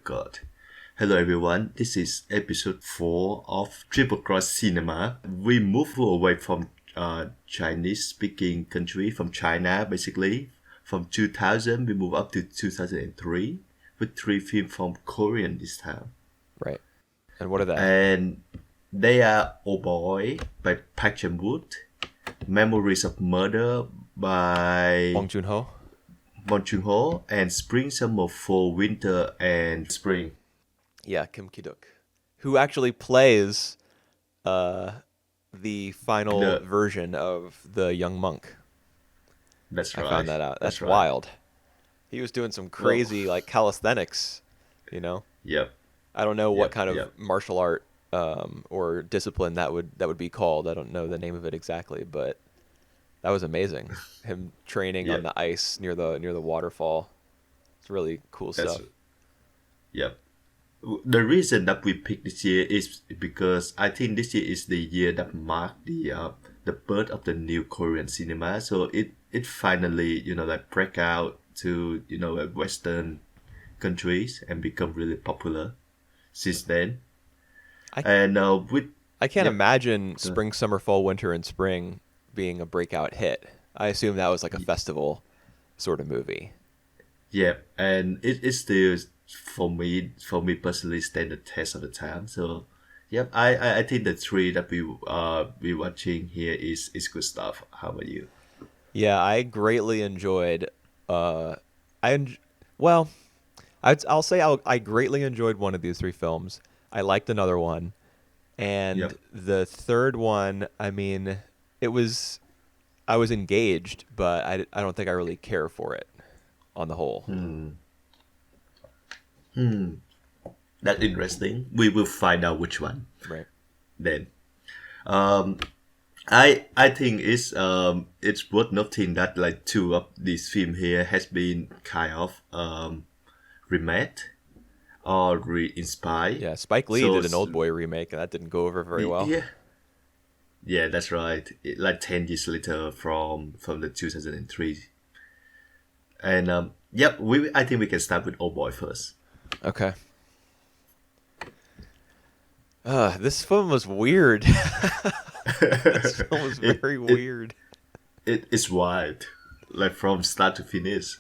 God. Hello everyone, this is episode 4 of Triple Cross Cinema. We moved away from Chinese speaking country, from China basically. From 2000 we moved up to 2003 with 3 films from Korean this time. Right. And what are they? And they are Oldboy by Park Chan-wook, Memories of Murder by Bong Joon-ho? Bong Joon-ho, and Spring, Summer, Fall, Winter, and Spring. Yeah, Kim Ki-duk, who actually plays the final The- version of the young monk. That's I right. found that out. That's right. wild. He was doing some crazy like calisthenics, you know. Yep. I don't know what Yep, kind of yep. martial art or discipline that would be called. I don't know the name of it exactly, but that was amazing. Him training on Yep. the ice near the waterfall. It's really cool That's stuff. Yep. The reason that we picked this year is because I think this year is the year that marked the birth of the new Korean cinema. So it finally break out to Western countries and become really popular since then. I And with I can't Yep. imagine spring, summer, fall, winter, and spring being a breakout hit. I assume that was like a festival sort of movie. Yeah, and it still for me personally stand the test of the time. So, yep, I think the three that we watching here is good stuff. How about you? Yeah, I greatly enjoyed. I en- well, I'll say I greatly enjoyed one of these three films. I liked another one, and Yep. the third one. I mean, it was I was engaged, but I don't think I really care for it on the whole. That's interesting. We will find out which one Right. then. Um, I think it's worth noting that like two of these films here has been kind of remade or re-inspired. Yeah, Spike Lee So did an Oldboy remake, and that didn't go over very well. yeah. Yeah, that's right. Like 10 years later from the 2003, and yep. I think we can start with Old Boy first. Okay. This film was weird. This film was it, very it weird. it is wild, like from start to finish.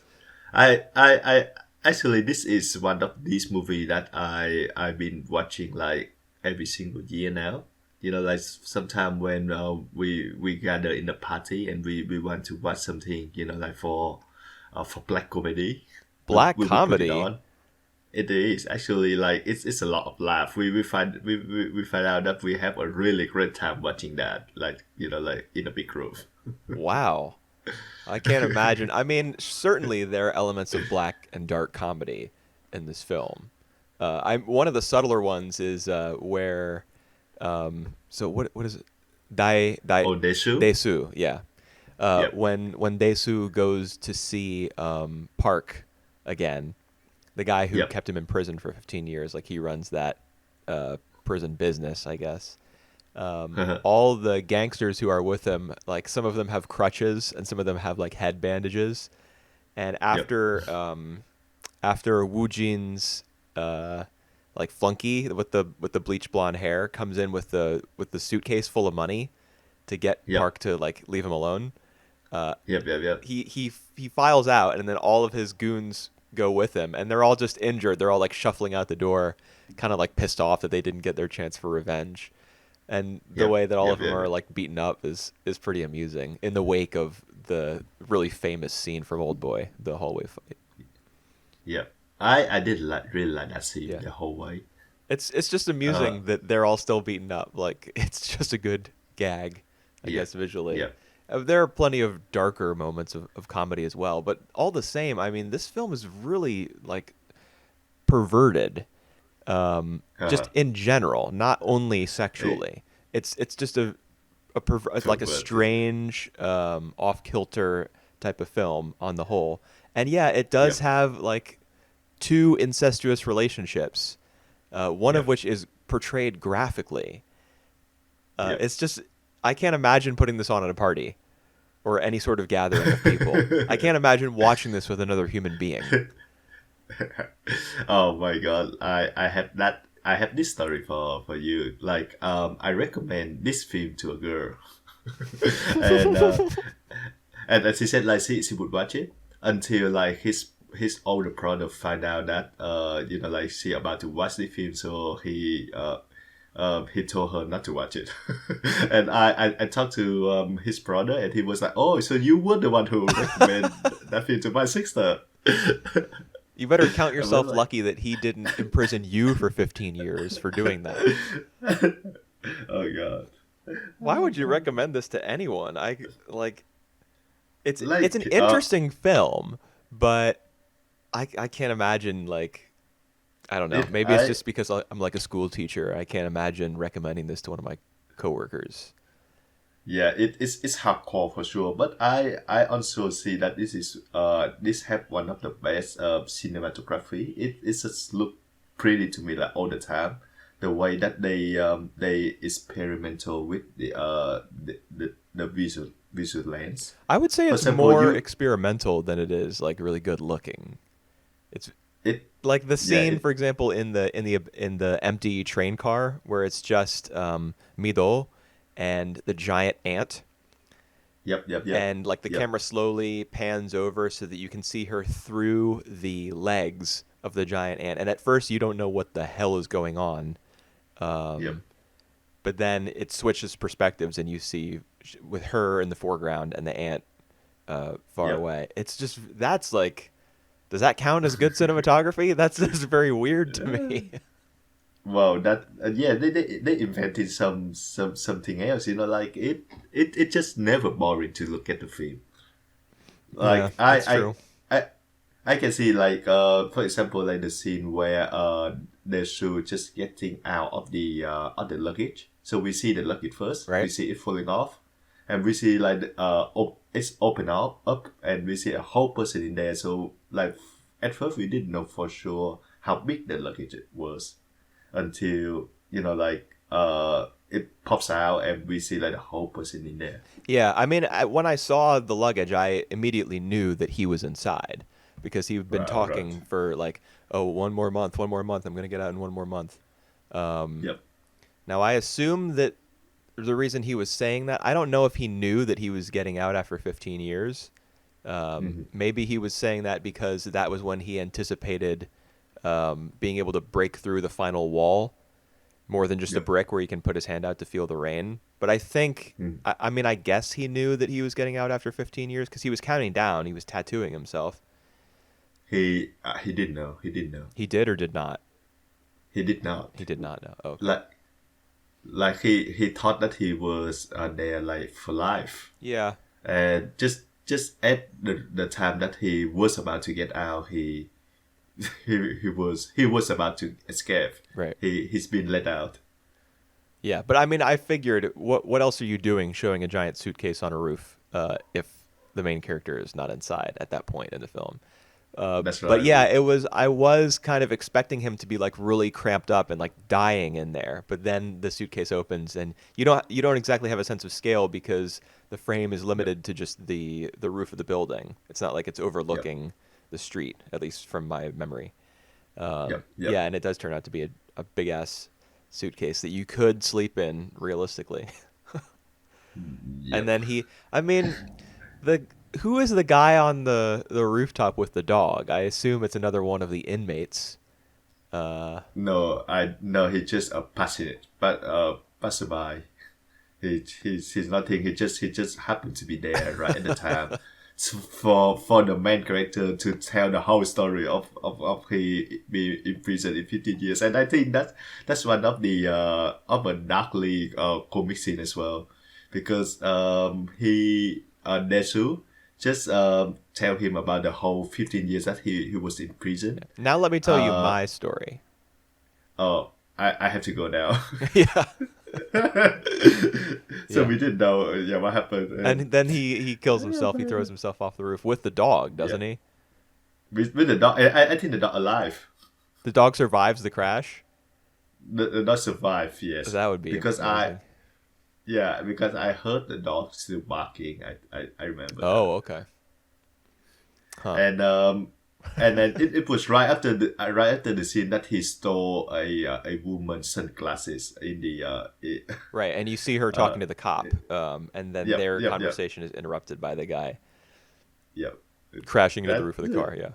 I actually this is one of these movies that I've been watching like every single year now. Like sometime when we gather in a party and we want to watch something, like for black comedy, Black we put it comedy. on. It is actually like it's a lot of laugh. We find out that we have a really great time watching that. Like like in a big group. Wow. I can't imagine. I mean, certainly there are elements of black and dark comedy in this film. I'm one of the subtler ones is where so what is it? Oh, Desu. Daesu, yeah. Yep. When Daesu goes to see Park again, the guy who Yep. kept him in prison for 15 years, like he runs that prison business, I guess. All the gangsters who are with him, like some of them have crutches and some of them have like head bandages. And Yep. after Woo Jin's like flunky with the bleach blonde hair comes in with the suitcase full of money to get Yep. Park to like leave him alone. Yep. He files out, and then all of his goons go with him, and they're all just injured. They're all like shuffling out the door, kind of like pissed off that they didn't get their chance for revenge. And the Yep. way that all Yep. of them Yep. are like beaten up is pretty amusing in the wake of the really famous scene from Old Boy, the hallway fight. Yep. I did really like that scene Yeah. the whole way. It's just Uh. amusing that they're all still beaten up. Like it's just a good gag, I Yep. guess visually. Yep. There are plenty of darker moments of comedy as well, but all the same, I mean, this film is really like perverted, just in general, not only sexually. It's just it's like a Perverted. strange, off kilter type of film on the whole. And yeah, it does Yep. have like two incestuous relationships, one of Yep. which is portrayed graphically. Yep. It's just I can't imagine putting this on at a party or any sort of gathering of people. I can't imagine watching this with another human being. Oh my god, I have this story for you. Like I recommend this film to a girl. and and she said like she would watch it until like his older brother find out that like she about to watch the film, so he told her not to watch it. And I talked to his brother, and he was like, oh, so you were the one who recommended that film to my sister. You better count I was yourself like, lucky that he didn't imprison you for 15 years for doing that. oh god. Why would you recommend this to anyone? I like it's an Like interesting film, but I can't imagine like I don't know. it Maybe it's I just because I'm like a school teacher. I can't imagine recommending this to one of my coworkers. Yeah, it's hardcore for sure. But I also see that this have one of the best cinematography. It just look pretty to me like all the time. The way that they experimental with the visual lens. I would say For it's example, more you experimental than it is like really good looking. It's it like the yeah scene, for example, in the empty train car where it's just Mido and the giant ant, yep and like the yep camera slowly pans over so that you can see her through the legs of the giant ant, and at first you don't know what the hell is going on, yep. but then it switches perspectives and you see with her in the foreground and the ant far Yep. away. It's just that's like, does that count as good cinematography? That's just very weird to me. Wow, that yeah, they invented something else. Like it just never boring to look at the film. Yeah, Like that's true. I can see like for example like the scene where the shoe just getting out of the luggage. So we see the luggage first. We Right? see it falling off, and we see like it's open up, and we see a whole person in there. So like at first we didn't know for sure how big the luggage was until like it pops out and we see like the whole person in there. Yeah, I mean, when I saw the luggage, I immediately knew that he was inside because he'd been Right. talking for like, oh, one more month. I'm gonna get out in one more month. Yep. Now I assume that the reason he was saying that, I don't know if he knew that he was getting out after 15 years. Hmm. Maybe he was saying that because that was when he anticipated being able to break through the final wall more than just a Yep. brick where he can put his hand out to feel the rain. But I think, Mm. I mean, I guess he knew that he was getting out after 15 years because he was counting down. He was tattooing himself. He didn't know. He didn't know. He did or did not? He did not. He did not know. Okay. Like he thought that he was there like for life, Yeah. and just at the time that he was about to get out, he was about to escape. Right. He's been let out. Yeah. But I mean, I figured, what else are you doing showing a giant suitcase on a roof if the main character is not inside at that point in the film? That's But right. yeah, it was. I was kind of expecting him to be like really cramped up and like dying in there. But then the suitcase opens, and you don't exactly have a sense of scale because the frame is Yep. limited to just the roof of the building. It's not like it's Yep. overlooking the street, at least from my memory. Yep. Yeah, and it does turn out to be a big ass suitcase that you could sleep in realistically. And Yep. then I mean, the who is the guy on the rooftop with the dog? I assume it's another one of the inmates. No, I no. He's just a passionate, but passerby. He's nothing. He just happened to be there right at the time. So for the main character to tell the whole story of he be in prison in 15 years, and I think that's one of a darkly comic scene as well, because he Nesu just tell him about the whole 15 years that he was in prison. Now let me tell you Uh my story. oh, I have to go now. Yeah, So yeah. we didn't know yeah what happened, and And then he kills himself. He throws himself off the roof with the dog, yeah, doesn't he? with the dog. I think the dog alive. The dog survives the crash. The dog survived, yes, That would be because amazing. because I heard the dog still barking. I remember that, Oh, okay. Huh. and And then it was right after the scene that he stole a woman's sunglasses in the Right, and you see her talking to the cop, and then yep, their yep, yep, conversation is interrupted by the guy yep. crashing into the That roof of the car. Yeah,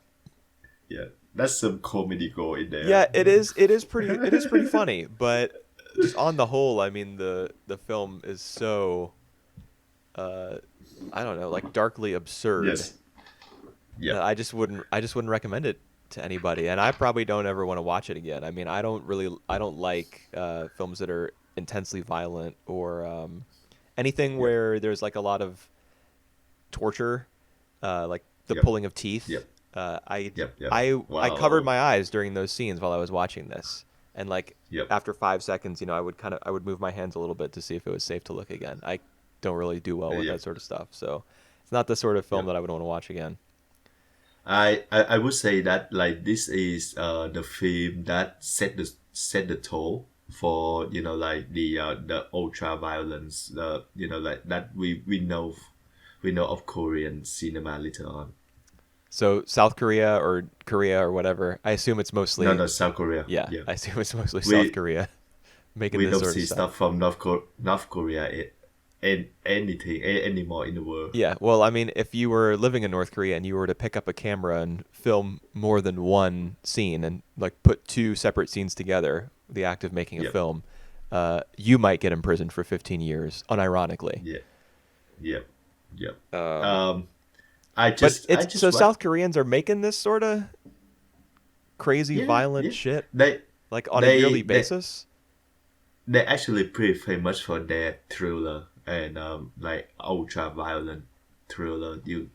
yeah, that's some comedy go in there. yeah, it is. It is pretty funny, but just on the whole, I mean, the film is so uh, I don't know, like darkly absurd Yes, that yep, I just wouldn't recommend it to anybody, and I probably don't ever want to watch it again. I mean, I don't like films that are intensely violent or anything yep, where there's like a lot of torture, like the yep, pulling of teeth. yep, Uh, I yep, yep. I covered Wow. my eyes during those scenes while I was watching this, and like Yep, after 5 seconds, I would move my hands a little bit to see if it was safe to look again. I don't really do well with that yep, sort of stuff, so it's not the sort of film yep. that I would want to watch again. I would say that like this is the film that set the tone for like the ultra violence, like that we know of Korean cinema later on. So South Korea or Korea or whatever, I assume it's No, mostly no, South Korea. yeah, Yeah, I assume it's mostly South we Korea making we this don't sort of see stuff. stuff from North Korea and anything anymore in the world. Yeah, well, I mean, if you were living in North Korea and you were to pick up a camera and film more than one scene and like put two separate scenes together, the act of making a Yep, film, you might get imprisoned for 15 years, unironically. yeah, yep, yep. Um, Um, but I it's so just what South Koreans are making this sort of crazy, yeah, violent yeah. shit They like on a they yearly they basis. they're actually pretty famous for their thriller and like ultra violent thriller. You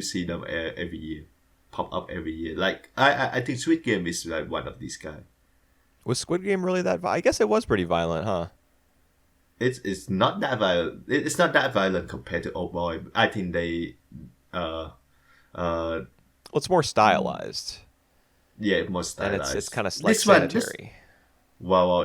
see them every year, pop up every year. Like I think Squid Game is like one of these guys. Was Squid Game really that? I guess it was pretty violent, huh? It's not that violent. It's not that violent compared to Oldboy. I think they uh uh Well, it's more stylized, yeah, more and it's stylized. kind of like sanitary.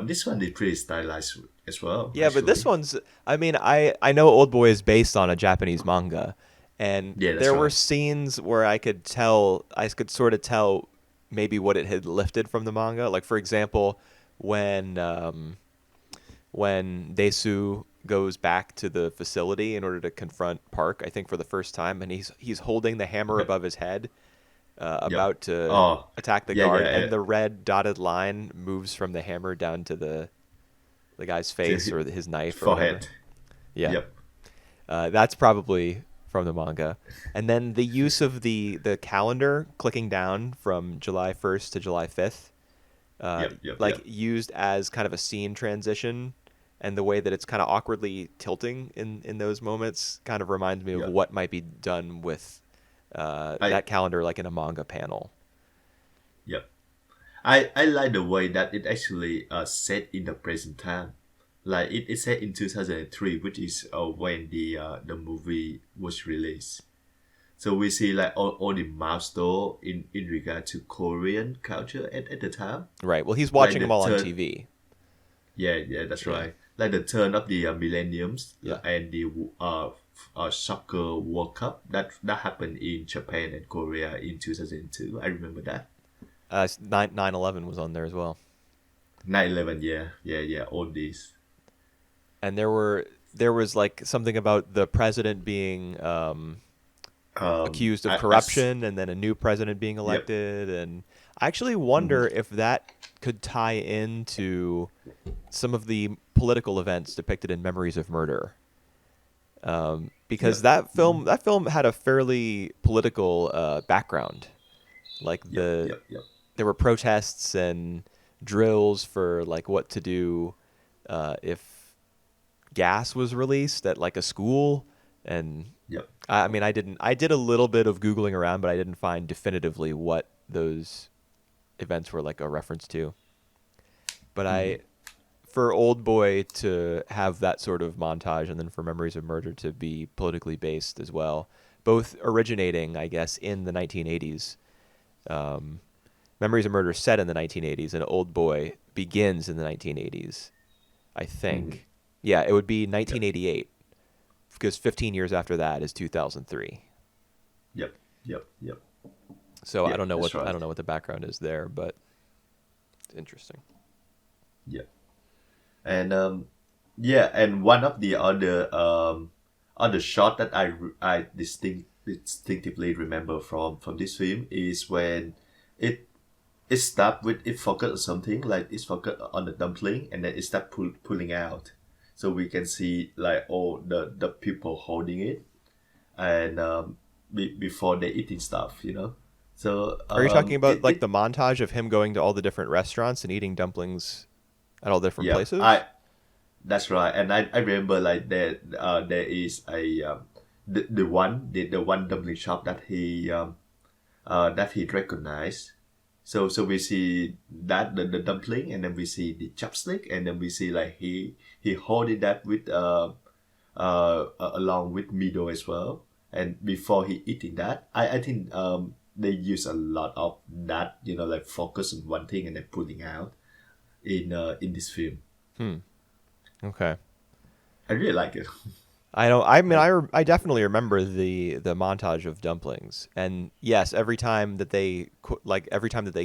This one is pretty stylized as well. Yeah, but this Actually, one's. I mean, I know Old Boy is based on a Japanese manga, and yeah, that's there were right. scenes where I could sort of tell maybe what it had lifted from the manga. Like for example, when when Desu goes back to the facility in order to confront Park, I think for the first time, and he's holding the hammer Okay. above his head, Yep. about to Oh, attack the yeah, guard, yeah, and the red dotted line moves from the hammer down to the guy's face yeah. or his knife or whatever. Forehead. Yeah, Yep. that's probably from the manga. And then the use of the calendar clicking down from July 1st to July 5th, Yep. Yep. like Yep. used as kind of a scene transition, and the way that it's kind of awkwardly tilting in those moments kind of reminds me of Yep. what might be done with I that calendar, like in a manga panel. yep. I like the way that it actually set in the present time. Like it's set in 2003, which is when the movie was released. So we see like all the milestone in regard to Korean culture at the time. Right. Well, he's Like watching the them all on turn, TV. yeah, yeah, that's Yeah. right. Like the turn of the millenniums Yeah. and the soccer World Cup that happened in Japan and Korea in 2002. I remember that. 9/11 was on there as well. 9/11, yeah, yeah, yeah. All these. And there was like something about the president being accused of corruption, and then a new president being Yep. elected. And I actually Mm-hmm. wonder if that could tie into some of the political events depicted in Memories of Murder. Because Yep. that film had a fairly political background. Like Yep. Yep. Yep. there were protests and drills for like what to do if gas was released at like a school. And Yep. I mean, I did a little bit of googling around, but I didn't find definitively what those events were like a reference to. But Mm-hmm. for Old Boy to have that sort of montage, and then for Memories of Murder to be politically based as well, both originating, I guess, in the 1980s. Um, Memories of Murder is set in the 1980s, and Old Boy begins in the 1980s, I Mm-hmm. think. Yeah, it would be Yep. 1988, because 15 years after that is 2003. Yep. Yep. Yep. So Yeah, that's I right. don't know what the background is there, but it's interesting. Yeah. And yeah, and one of the other shot that I distinctively remember from this film is when it it stopped with it focused on something, like it's focused on the dumpling, and then it start pulling out, so we can see like all the people holding it, and before they eating stuff, you know. So Are you talking about like it the montage of him going to all the different restaurants and eating dumplings at all different yeah, places? that's right. And I remember like there is a the one dumpling shop that he recognized. So we see that the dumpling, and then we see the chopstick, and then we see like he holding that with along with Mido as well. And before he eating that, I think they use a lot of that, you know, like focus on one thing and then pulling out in this film. Hmm. Okay. I really like it. I don't. I mean, I I definitely remember the montage of dumplings, and yes, every time that they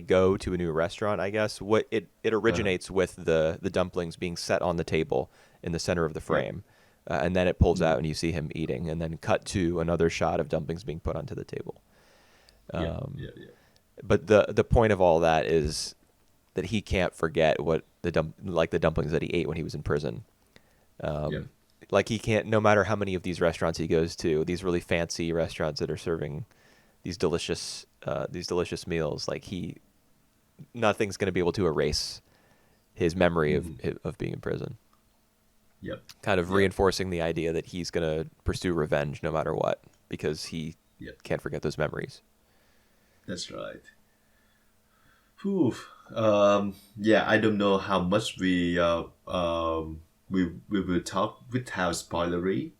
go to a new restaurant, I guess it uh, originates with the dumplings being set on the table in the center of the yeah. frame, and then it pulls out Mm, and you see him eating, and then cut to another shot of dumplings being put onto the table. yeah, Um, yeah, yeah, but the point of all that is that he can't forget what the dumplings that he ate when he was in prison. yeah. Um, like he can't, no matter how many of these restaurants he goes to, these really fancy restaurants that are serving these delicious meals, like nothing's going to be able to erase his memory Mm, of being in prison. yep, Kind of yep, reinforcing the idea that he's going to pursue revenge no matter what because he yep. can't forget those memories. That's right. Whew. Yeah, I don't know how much we will talk without spoilery.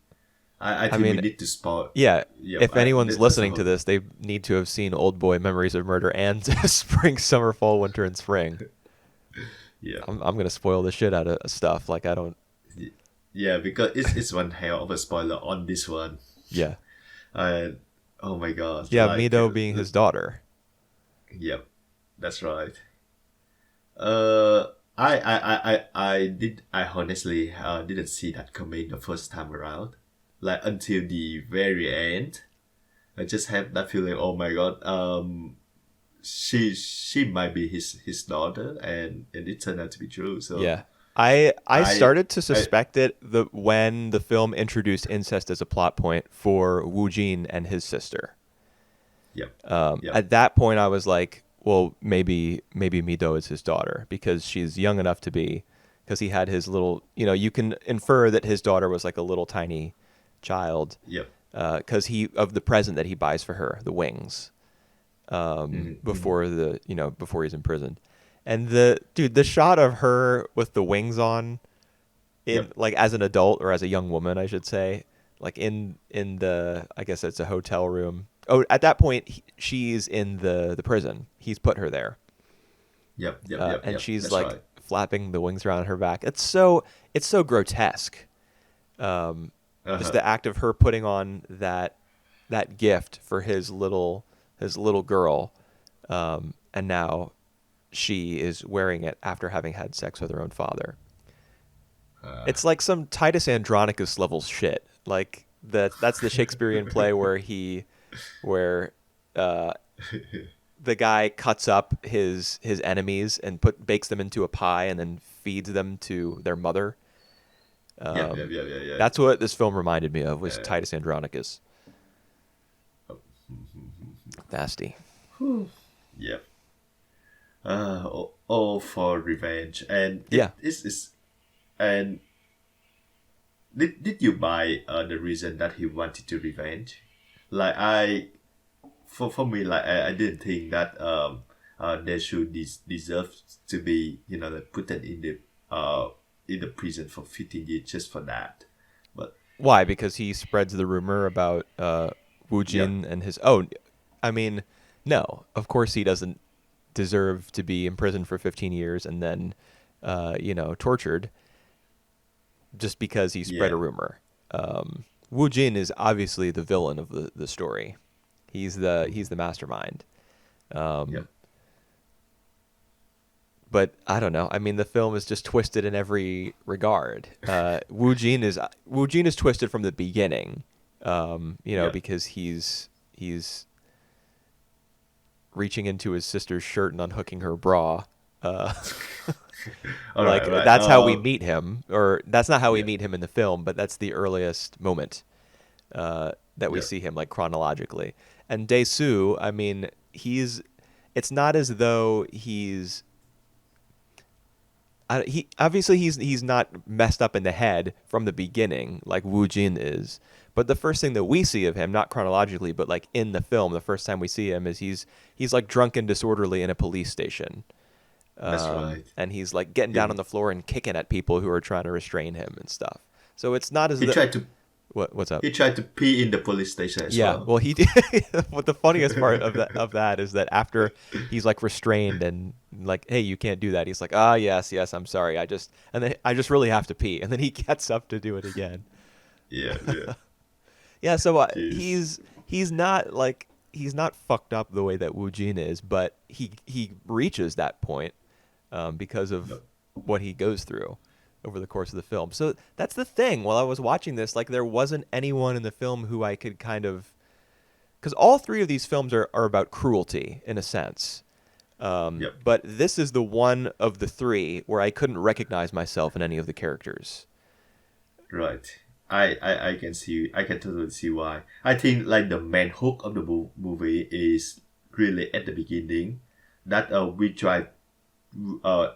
I I think we mean, need to spoil. yeah, Yep. if anyone's That's a listening to whole. this, they need to have seen Oldboy, Memories of Murder, and Spring, Summer, Fall, Winter, and Spring. Yeah. I'm gonna spoil the shit out of stuff. Like I don't. Y- Yeah, because it's one hell of a spoiler on this one. Yeah, Uh, oh my god! yeah. Like, Mido being his daughter. yep, that's right. Uh, I honestly didn't see that coming the first time around. Like until the very end, I just had that feeling. Oh my god! She might be his daughter, and it turned out to be true. So Yeah. I I started to I suspect it when the film introduced incest as a plot point for Wu Jin and his sister. yep, yep, At that point, I was like, well, maybe Mido is his daughter because she's young enough to be, because he had his little, you can infer that his daughter was like a little tiny child, yep. because he of the present that he buys for her, the wings, Mm-hmm, mm-hmm. before he's imprisoned, and the shot of her with the wings on in Yep, like as an adult or as a young woman, I should say, like in the I guess it's a hotel room. Oh, at that point she's in the prison. He's put her there, yep, yep, yep, and yep. she's That's like right. flapping the wings around her back. It's so grotesque. Um, Uh just huh. the act of her putting on that gift for his little girl, and now she is wearing it after having had sex with her own father. Uh, It's like some Titus Andronicus level shit. Like that's the Shakespearean play where uh, the guy cuts up his enemies and bakes them into a pie and then feeds them to their mother. yep, yep, yep, yep, yep. That's what this film reminded me of, was Uh, Titus Andronicus. Nasty. yep. All for revenge, and Yeah. it is. And did you buy the reason that he wanted to revenge? Like for me, like I didn't think that they should deserve to be, you know, like put in the prison for 15 years just for that. But Why? Because he spreads the rumor about Wu yep, Jin and his. Oh, I mean, no. Of course, he doesn't deserve to be imprisoned for 15 years and then, tortured just because he spread yeah, a rumor. Wu Jin is obviously the villain of the story. He's the mastermind. yeah, But I don't know. I mean, the film is just twisted in every regard. Wu Jin is twisted from the beginning, yeah. because he's reaching into his sister's shirt and unhooking her bra. Uh, All right, like all right. that's how we meet him, or that's not how we Yeah, meet him in the film, but that's the earliest moment that we yeah, see him like chronologically. And Dae-soo, I mean, he's. It's not as though he obviously he's not messed up in the head from the beginning like Woo Jin is. But the first thing that we see of him, not chronologically, but like in the film, the first time we see him is he's like drunk and disorderly in a police station, that's right. and he's like getting down on He the floor and kicking at people who are trying to restrain him and stuff. So it's not as he the tried to what's up? he tried to pee in the police station as Yeah, well. well, he did. What the funniest part of that is that after he's like restrained and like, hey, you can't do that. He's like, ah, yes, yes, I'm sorry. I just really have to pee, and then he gets up to do it again. Yeah, yeah. Yeah, so Jeez. he's not fucked up the way that Wu Jin is, but he reaches that point because of Yep. what he goes through over the course of the film. So that's the thing. While I was watching this, like there wasn't anyone in the film who I could kind of because all three of these films are about cruelty in a sense. Yep. But this is the one of the three where I couldn't recognize myself in any of the characters. Right. I can see. I can totally see why. I think like the main hook of the movie is really at the beginning that we try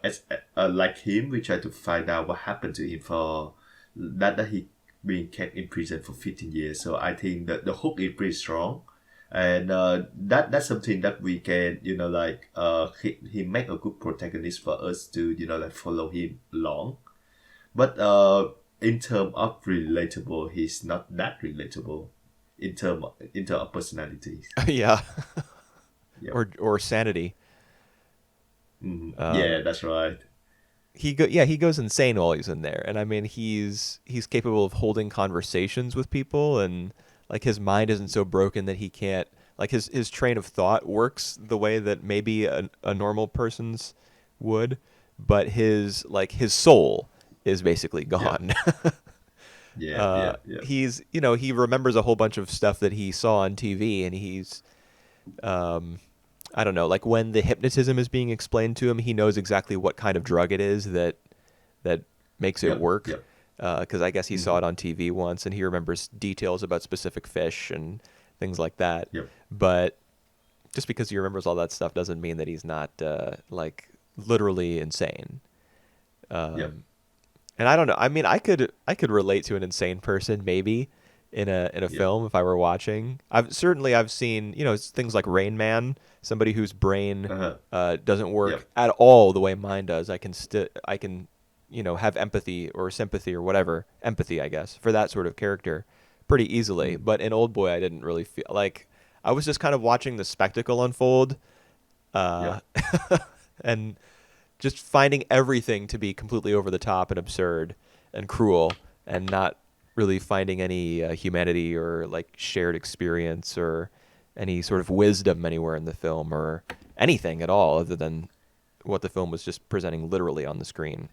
as like him we try to find out what happened to him for that he being kept in prison for 15 years. So I think that the hook is pretty strong, and that's something that we can like he make a good protagonist for us to like follow him along. But in terms of relatable, he's not that relatable in term of personalities. Yeah, Yep. or sanity. Yeah, that's right. He goes insane while he's in there, and I mean he's capable of holding conversations with people, and like his mind isn't so broken that he can't like his train of thought works the way that maybe a normal person's would, but his soul is basically Yeah, gone. yeah, yeah, yeah, He's he remembers a whole bunch of stuff that he saw on TV, and he's I don't know, like when the hypnotism is being explained to him, he knows exactly what kind of drug it is that makes it yep, work. yep. Because I guess he saw Hmm. it on TV once, and he remembers details about specific fish and things like that. Yep, But just because he remembers all that stuff doesn't mean that he's not like literally insane. yep. And I don't know. I mean, I could relate to an insane person maybe in a Yep. film if I were watching. I've seen things like Rain Man, somebody whose brain Uh-huh. doesn't Yep. work at all the way mine does. I can have empathy or sympathy or whatever empathy I guess for that sort of character pretty easily. Mm. But in Old Boy, I didn't really feel like I was just kind of watching the spectacle unfold, uh, Yep. and just finding everything to be completely over the top and absurd and cruel, and not really finding any humanity or like shared experience or any sort of wisdom anywhere in the film or anything at all other than what the film was just presenting literally on the screen.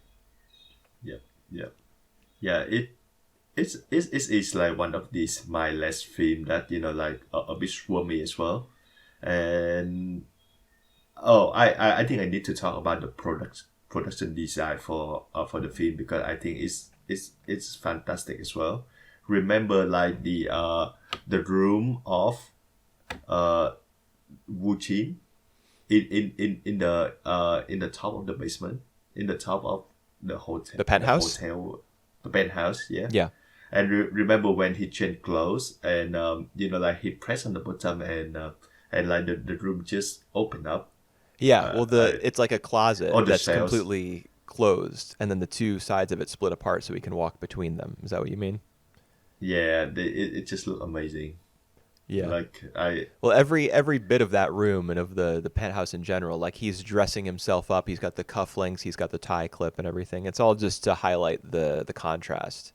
Yep. Yep. Yeah. It's like one of these mindless film that like a bit swarmy as well. And oh, I think I need to talk about the production design for the film because I think it's fantastic as well. Remember like the room of uh Wu Qin in the top of the basement, in the top of The penthouse? the penthouse, yeah. Yeah. And remember when he changed clothes and like he pressed on the bottom and like the room just opened up Yeah, uh, well uh, it's like a closet on the that's shelves. completely closed and then the two sides of it split apart so we can walk between them. Is that what you mean? Yeah, it just looked amazing. Yeah. Like I Well, every bit of that room and of the penthouse in general, like he's dressing himself up. He's got the cufflinks, he's got the tie clip and everything. It's all just to highlight the contrast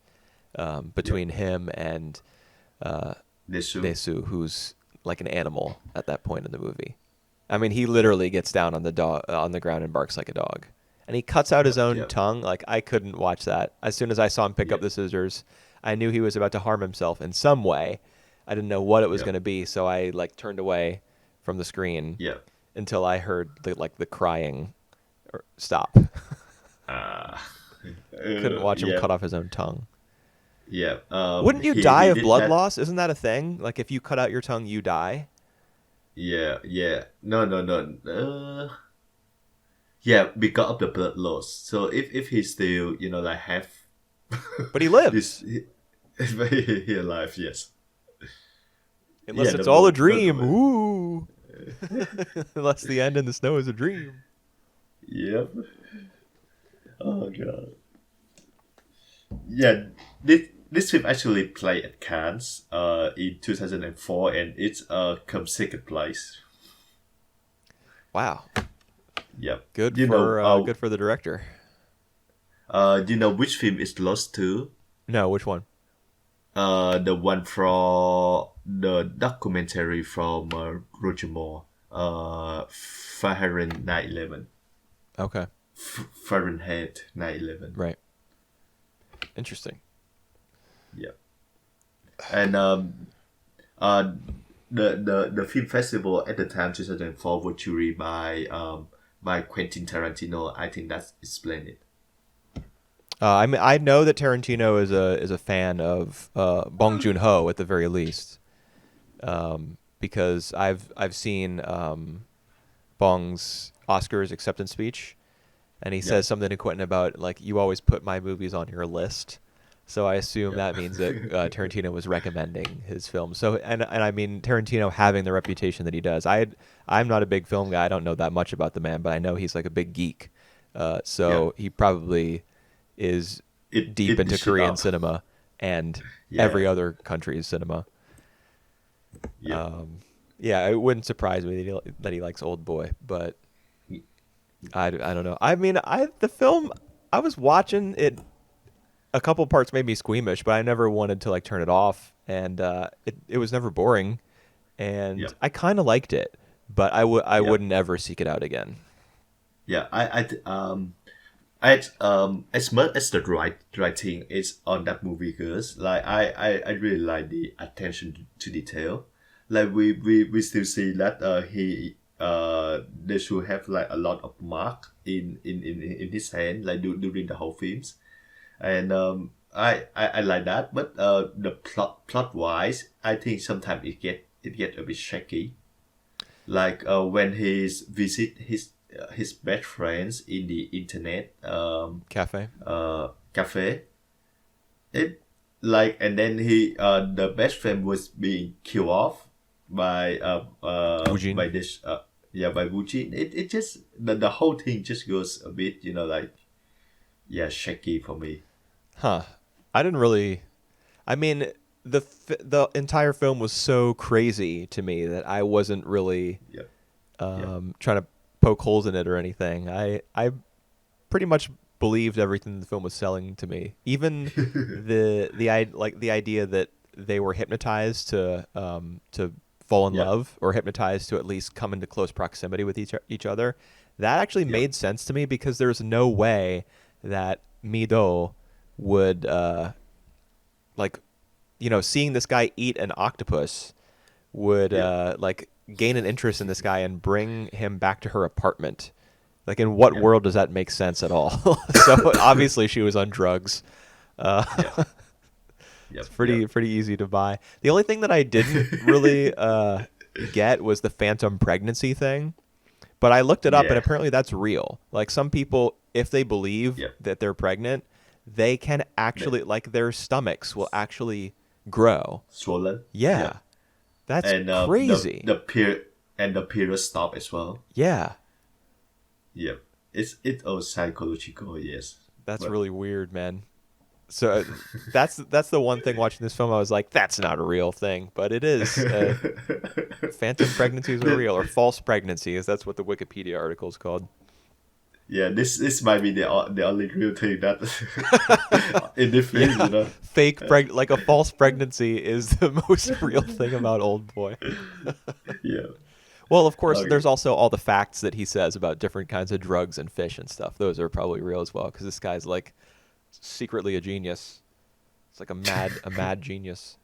Yep, between him and this room. Desu, who's like an animal at that point in the movie. I mean, he literally gets down on the dog on the ground and barks like a dog. And he cuts out his Yep. own Yep. tongue. Like I couldn't watch that. As soon as I saw him pick up Yep. the scissors, I knew he was about to harm himself in some way. I didn't know what it was going Yep. to be, so I like turned away from the screen Yep. until I heard the crying stop. Uh, Couldn't watch him cut yep. off his own tongue. Yep. Wouldn't you die He of did blood that. loss? Isn't that a thing? Like if you cut out your tongue, you die. Yeah. Yeah. No. No. No. Yeah, because of the blood loss. So if he still, like have But he lives. this, he alive. Yes. Unless Yeah. it's all a No. dream. Ooh. Unless the end in the snow is a dream. Yep. Oh god. Yeah. This film actually played at Cannes in 2004, and it's come second place. Wow. Yep. Good You know. for good for the director. Do you know which film is lost to? No, which one? The one from the documentary from Roger Moore. Fahrenheit 9/11. Okay. Fahrenheit 9/11. Right. Interesting. Yeah. And uh, the film festival at the time 2004 was juried by Quentin Tarantino. I think that's explained it. I mean, I know that Tarantino is a fan of Bong Joon-ho at the very least, because I've seen Bong's Oscars acceptance speech, and he Yeah. says something to Quentin about like you always put my movies on your list. So I assume Yeah. that means that Tarantino was recommending his film. So and I mean Tarantino having the reputation that he does. I'm not a big film guy. I don't know that much about the man, but I know he's like a big geek. Yeah. So he probably is deep It into shit Korean up. cinema and every Yeah. other country's cinema. Yeah. Yeah, it wouldn't surprise me that he likes Old Boy, but I don't know. I mean, the film I was watching it. A couple parts made me squeamish, but I never wanted to like turn it off, and it was never boring, Yeah. and I kind of liked it, but I Yeah. wouldn't ever seek it out again. Yeah. As much as the writing is on that movie goes, like I really like the attention to detail. Like we still see that they should have like a lot of mark in his hand like during the whole films, and I like that. But the plot wise, I think sometimes it get a bit shaky. Like when he's visit his best friends in the internet Cafe. cafe, it like, and then the best friend was being killed off Woojin. by this by Wuji. It just the whole thing just goes a bit like shaky for me. Huh. I didn't really. I mean, the entire film was so crazy to me that I wasn't really Yeah. Yeah. trying to poke holes in it or anything. I pretty much believed everything the film was selling to me. Even the idea that they were hypnotized to fall in Yeah. love, or hypnotized to at least come into close proximity with each other. That actually Yeah. made sense to me because there's no way that Mido would like seeing this guy eat an octopus would Yeah. like gain an interest in this guy and bring him back to her apartment. Like, in what Yeah. world does that make sense at all? So obviously she was on drugs. Yeah. It's Yep. pretty easy to buy. The only thing that I didn't really get was the phantom pregnancy thing. But I looked it up, and Yeah. apparently that's real. Like, some people, if they believe Yep. that they're pregnant, they can actually, like, their stomachs will actually grow. Swollen. Yeah. That's And crazy. the period stop as well. Yeah. Yep. It's all psychological, yes. That's But- really weird, man. So that's the one thing watching this film I was like, that's not a real thing, but it is. Phantom pregnancies are real, or false pregnancies. That's what the Wikipedia article is called. Yeah, this might be the only real thing that in the film, Fake like a false pregnancy is the most real thing about Old Boy. Yeah. Well, of course, Okay. there's also all the facts that he says about different kinds of drugs and fish and stuff. Those are probably real as well, because this guy's like secretly a genius. It's like a mad genius.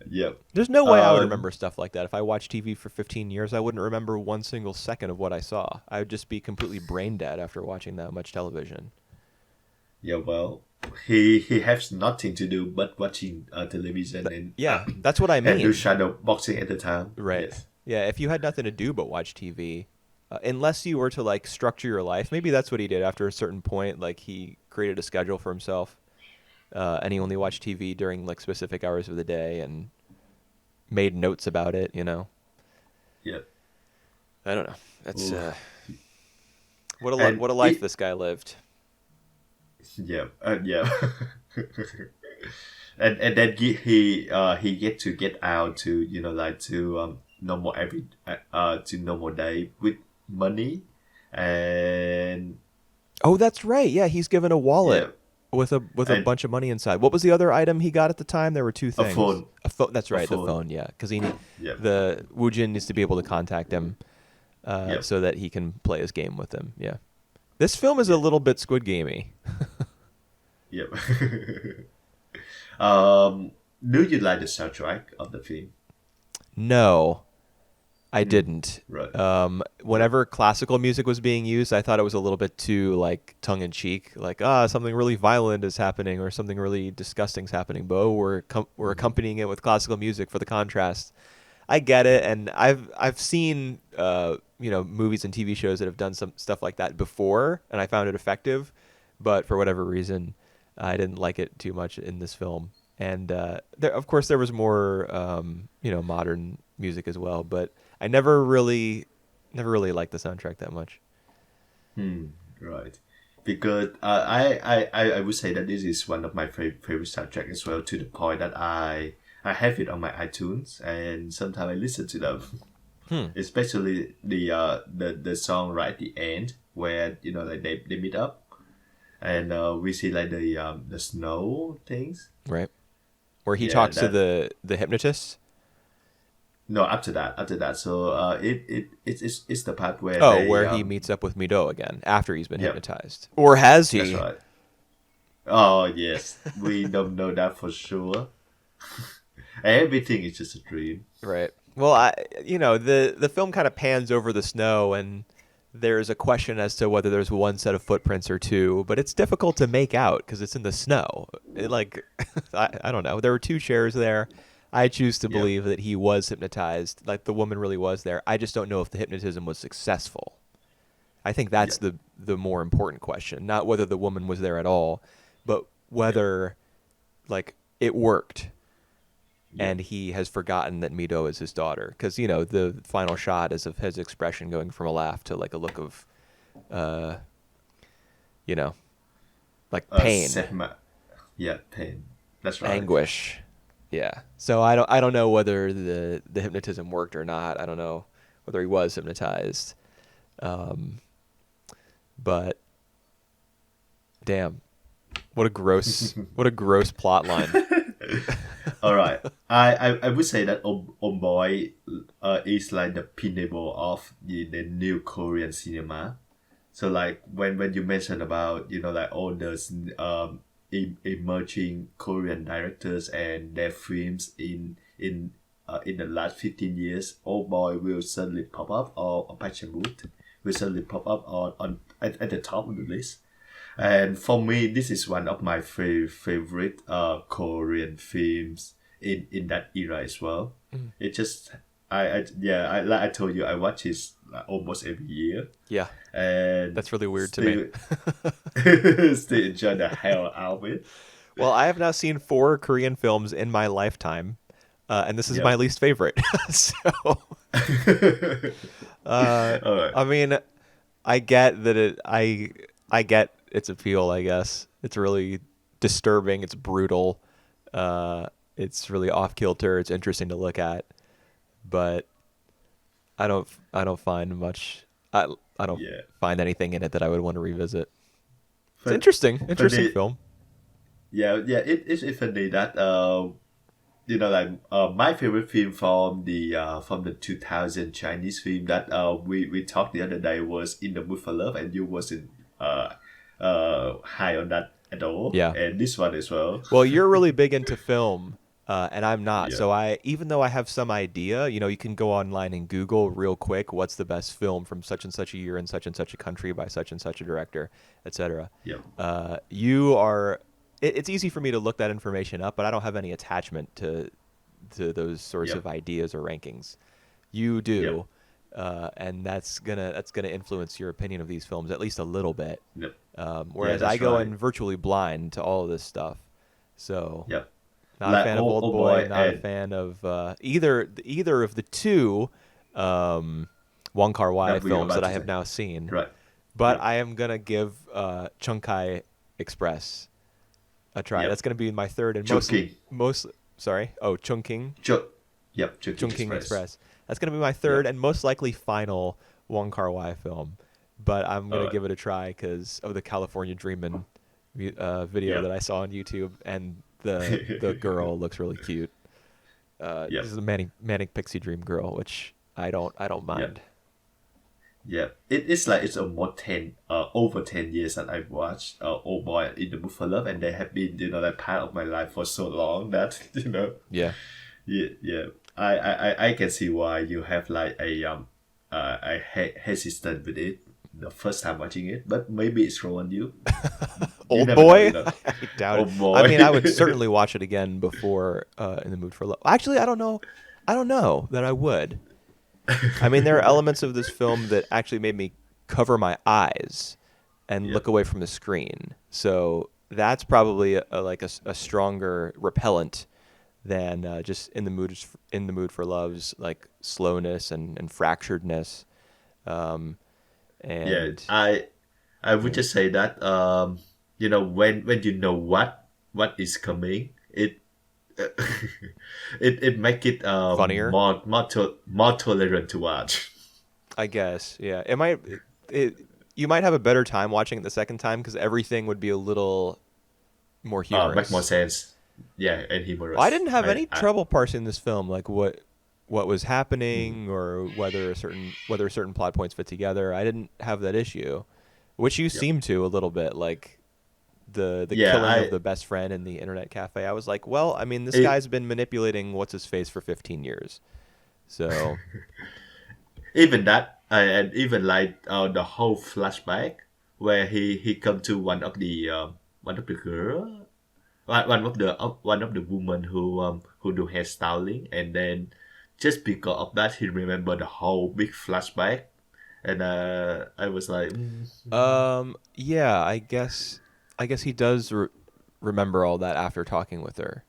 Yep. There's no way I would Um. remember stuff like that. If I watched TV for 15 years, I wouldn't remember one single second of what I saw. I would just be completely brain dead after watching that much television. Yeah. Well, he has nothing to do but watching television Yeah, that's what I and do mean. shadow boxing at the time. Right. Yes. Yeah, if you had nothing to do but watch TV, unless you were to like structure your life, maybe that's what he did after a certain point. Like he created a schedule for himself, and he only watched TV during like specific hours of the day and made notes about it. Yep. I don't know. That's Oof. what And a life it. this guy lived. Yeah. Yeah. And then he get to get out to like to normal every to normal day with money and Oh, that's right. Yeah, he's given a yeah wallet with a and bunch of money inside. What was the other item he got at the time? There were two a things. phone A phone. That's a right, the phone. phone. Yeah, because Yep. the Woojin needs to be able to contact him, Yep. so that he can play his game with him. Yeah, this film is a Yep. little bit Squid Gamey. Yep. um do you like the soundtrack of the film? No, I Hmm. didn't. Right. Right. Whenever classical music was being used, I thought it was a little bit too like tongue in cheek, like something really violent is happening or something really disgusting is happening. But we're Mhm. accompanying it with classical music for the contrast. I get it, and I've seen movies and TV shows that have done some stuff like that before, and I found it effective. But for whatever reason, I didn't like it too much in this film. And of course, there was more modern music as well, but I never really liked the soundtrack that much. Hmm. Right. Because I would say that this is one of my favorite soundtrack as well, to the point that I have it on my iTunes and sometimes I listen to them. Hmm. Especially the song right at the end where like they meet up and we see like the snow things. Right. Where he Yeah, talks to that the hypnotist. no, after that, so it's the part where Oh, they where he meets up with Mido again after he's been yep, hypnotized. Or has that's he? right. Oh yes, we don't know that for sure. Everything is just a dream. Right. Well, the film kind of pans over the snow, and there's a question as to whether there's one set of footprints or two, but it's difficult to make out because it's in the snow. Like, I don't know. There were two chairs there. I choose to Yep. believe that he was hypnotized, like the woman really was there. I just don't know if the hypnotism was successful. I think that's Yep. the more important question, not whether the woman was there at all, but Yep. whether like it worked Yep. and he has forgotten that Mito is his daughter. Because the final shot is of his expression going from a laugh to like a look of, uh, you know, like pain, Setma. Yeah, pain. That's right. anguish. Yeah. So I don't know whether the hypnotism worked or not. I don't know whether he was hypnotized. Um, but damn, what a gross plot line. All right. I would say that Oldboy is like the pinnacle of the new Korean cinema. So like when you mentioned about like all those emerging Korean directors and their films in the last 15 years, Oldboy will suddenly pop up, or Passion Wood will suddenly pop up on at the top of the list. And for me, this is one of my favorite Korean films in that era as well. Mm. It just I yeah, like I told you, I watch it like almost every year Yeah, and that's really weird to me. still still enjoy the hell out of it. Well, I have now seen 4 Korean films in my lifetime, and this is my Yep. least favorite. So, All right. I mean, I get that I get its appeal. I guess it's really disturbing. It's brutal. It's really off kilter. It's interesting to look at, but I don't find much. I don't Yeah. find anything in it that I would want to revisit. It's But interesting. but Interesting it film. yeah, it's funny that like my favorite film from the 2000 Chinese film that we talked the other day was In the Mood for Love, and you wasn't high on that at all, Yeah. and this one as well. Well, you're really big into film, and I'm not. Yeah, So even though I have some idea, you can go online and Google real quick what's the best film from such and such a year in such and such a country by such and such a director, etc. yeah, You are. It's easy for me to look that information up, but I don't have any attachment to those sorts yeah, of ideas or rankings. You yeah, do, and that's gonna influence your opinion of these films at least a little bit. yeah, yeah. Whereas I That's go right. in virtually blind to all of this stuff. So Yeah, not a like fan of Old Oldboy, Boy not a and fan of either of the two Wong Kar-wai that we are films that about I to have say. now seen. Right. But Yeah, I am gonna give Chungkai Express a try. yeah. That's gonna be my third and Joking. most sorry. Oh, Chungking Yep, Joking Chungking Express. Express. That's gonna be my Yeah. third and most likely final Wong Kar-wai film. But I'm All gonna right. give it a try because of the California Dreamin' video Yeah. that I saw on YouTube, and the girl looks really cute. Yeah. This is a manic pixie dream girl, which I don't Yeah. mind. Yeah. It's like it's almost 10 over 10 years that I've watched Old Boy In the Mood for Love, and they have been, like part of my life for so long that Yeah. yeah, yeah. I can see why you have like hesitant with it the first time watching it, but maybe it's grown on you. You Old never know, boy, I doubt it. Old I Boy. mean, I would certainly watch it again before In the Mood for Love. Actually, I don't know. I don't know that I would. I mean, there are elements of this film that actually made me cover my eyes and Yeah. look away from the screen. So that's probably a stronger repellent than just in the mood for love's like slowness and fracturedness. Um, Yeah, and I would yeah, just say that when you know what is coming, it it make it funnier, more tolerant to watch. I guess. Yeah, you might have a better time watching it the second time because everything would be a little more Make more humorous. sense. Yeah, and Well, I humorous. didn't have any I trouble parsing this film, like what was happening or whether certain plot points fit together. I didn't have that issue, which you yeah, seem to a little bit, like the yeah. killing of the best friend in the internet cafe. I was like, well, I mean, this It guy's been manipulating what's his face for 15 years, so even that and even like the whole flashback where he come to one of the girl, one of the women who do hairstyling, and then just because of that he remember the whole big flashback, and I was like, yeah, I guess he does remember all that after talking with her.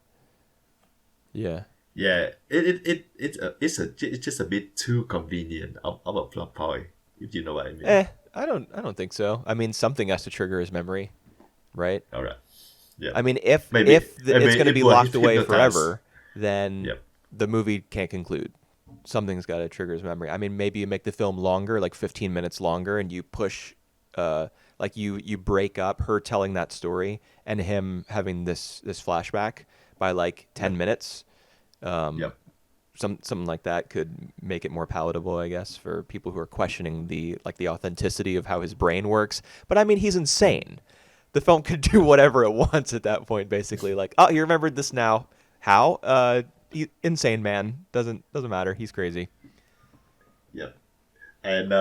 Yeah. yeah, it's just a bit too convenient of a plot point, if you know what I mean. I don't think so. I mean, something has to trigger his memory, right? All right, yeah, I mean, if maybe it's going to it be was locked away hypnotized. forever, then Yep. the movie can't conclude. Something's got to trigger his memory. I mean, maybe you make the film longer, like 15 minutes longer, and you push, like you break up her telling that story and him having this flashback by like 10 Yep. minutes. Um, Yep. something like that could make it more palatable, I guess, for people who are questioning the authenticity of how his brain works. But I mean, he's insane. The film could do whatever it wants at that point, basically. Like, oh, you remembered this now. How? Insane man. Doesn't matter. He's crazy. Yep. And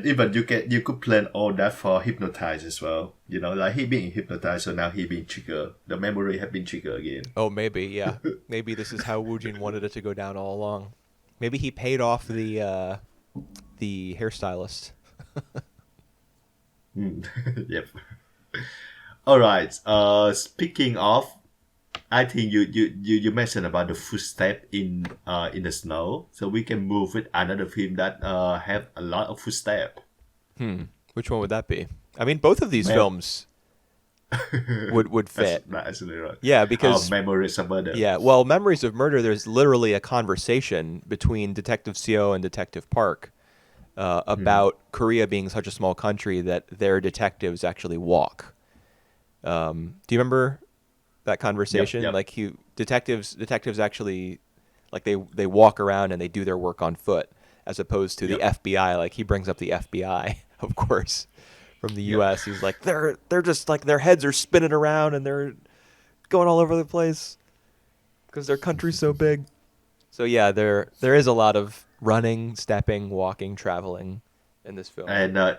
even you could plan all that for hypnotize as well. Like he being hypnotized, so now he being triggered. The memory have been triggered again. Oh, maybe, yeah. Maybe this is how Wu Jin wanted it to go down all along. Maybe he paid off the hairstylist. Yep. All right. Speaking of, I think you mentioned about the footstep in the snow, so we can move with another film that have a lot of footstep. Which one would that be? I mean, both of these Mem- films would fit. That's absolutely right. Yeah, because Memories of Murder. yeah, well, Memories of Murder, there's literally a conversation between Detective Seo and Detective Park about Korea being such a small country that their detectives actually walk. Do you remember that Yep. conversation? Yep. Like detectives actually like they walk around and they do their work on foot as opposed to the Yep. FBI. Like he brings up the FBI, of course, from the Yep. U.S. He's like they're just like their heads are spinning around and they're going all over the place because their country's so big. So yeah, there is a lot of running, stepping, walking, traveling in this film. And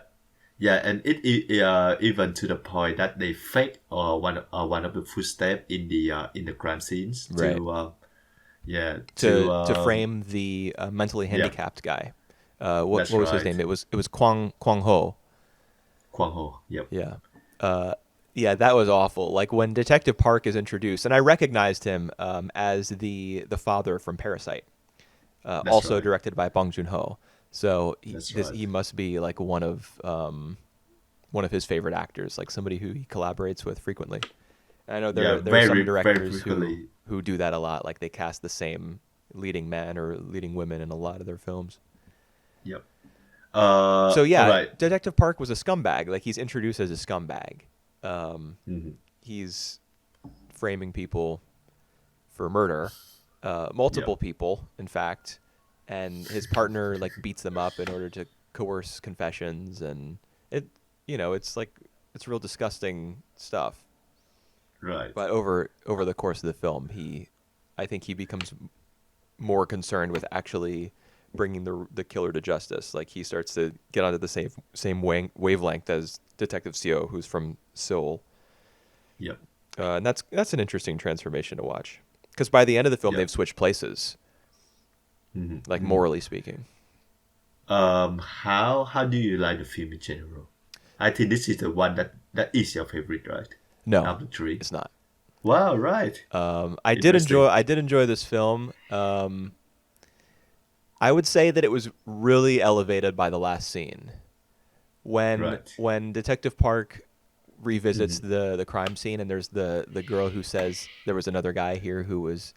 yeah, and even to the point that they fake one of the footsteps in the crime scenes Right. to yeah to To frame the mentally yeah, handicapped guy. that's What was his right. name? It was Kwang Ho. Kwang Ho. Yep. Yeah. Uh, yeah, that was awful. Like when Detective Park is introduced, and I recognized him as the father from Parasite, That's also right. directed by Bong Joon Ho. So That's right. he must be like one of his favorite actors, like somebody who he collaborates with frequently. And I know Yeah, there are some very directors frequently. who do that a lot, like they cast the same leading man or leading women in a lot of their films. Yep. So All yeah, right. Detective Park was a scumbag. Like he's introduced as a scumbag. Um, Hmm. he's framing people for murder, Yep. multiple people, in fact, and his partner like beats them up in order to coerce confessions, and it, it's like it's real disgusting stuff. Right. But over the course of the film, I think he becomes more concerned with actually bringing the killer to justice. Like he starts to get onto the same wavelength as Detective Seo, who's from Seoul, Yep. and that's an interesting transformation to watch. Because by the end of the film, they've Yep. switched places, Hmm. like Hmm. morally speaking. How do you like the film in general? I think this is the one that is your favorite, right? No, Out of the three. it's not. Wow. Right. I Interesting. did enjoy this film. I would say that it was really elevated by the last scene Right. when Detective Park revisits Hmm. the crime scene, and there's the girl who says there was another guy here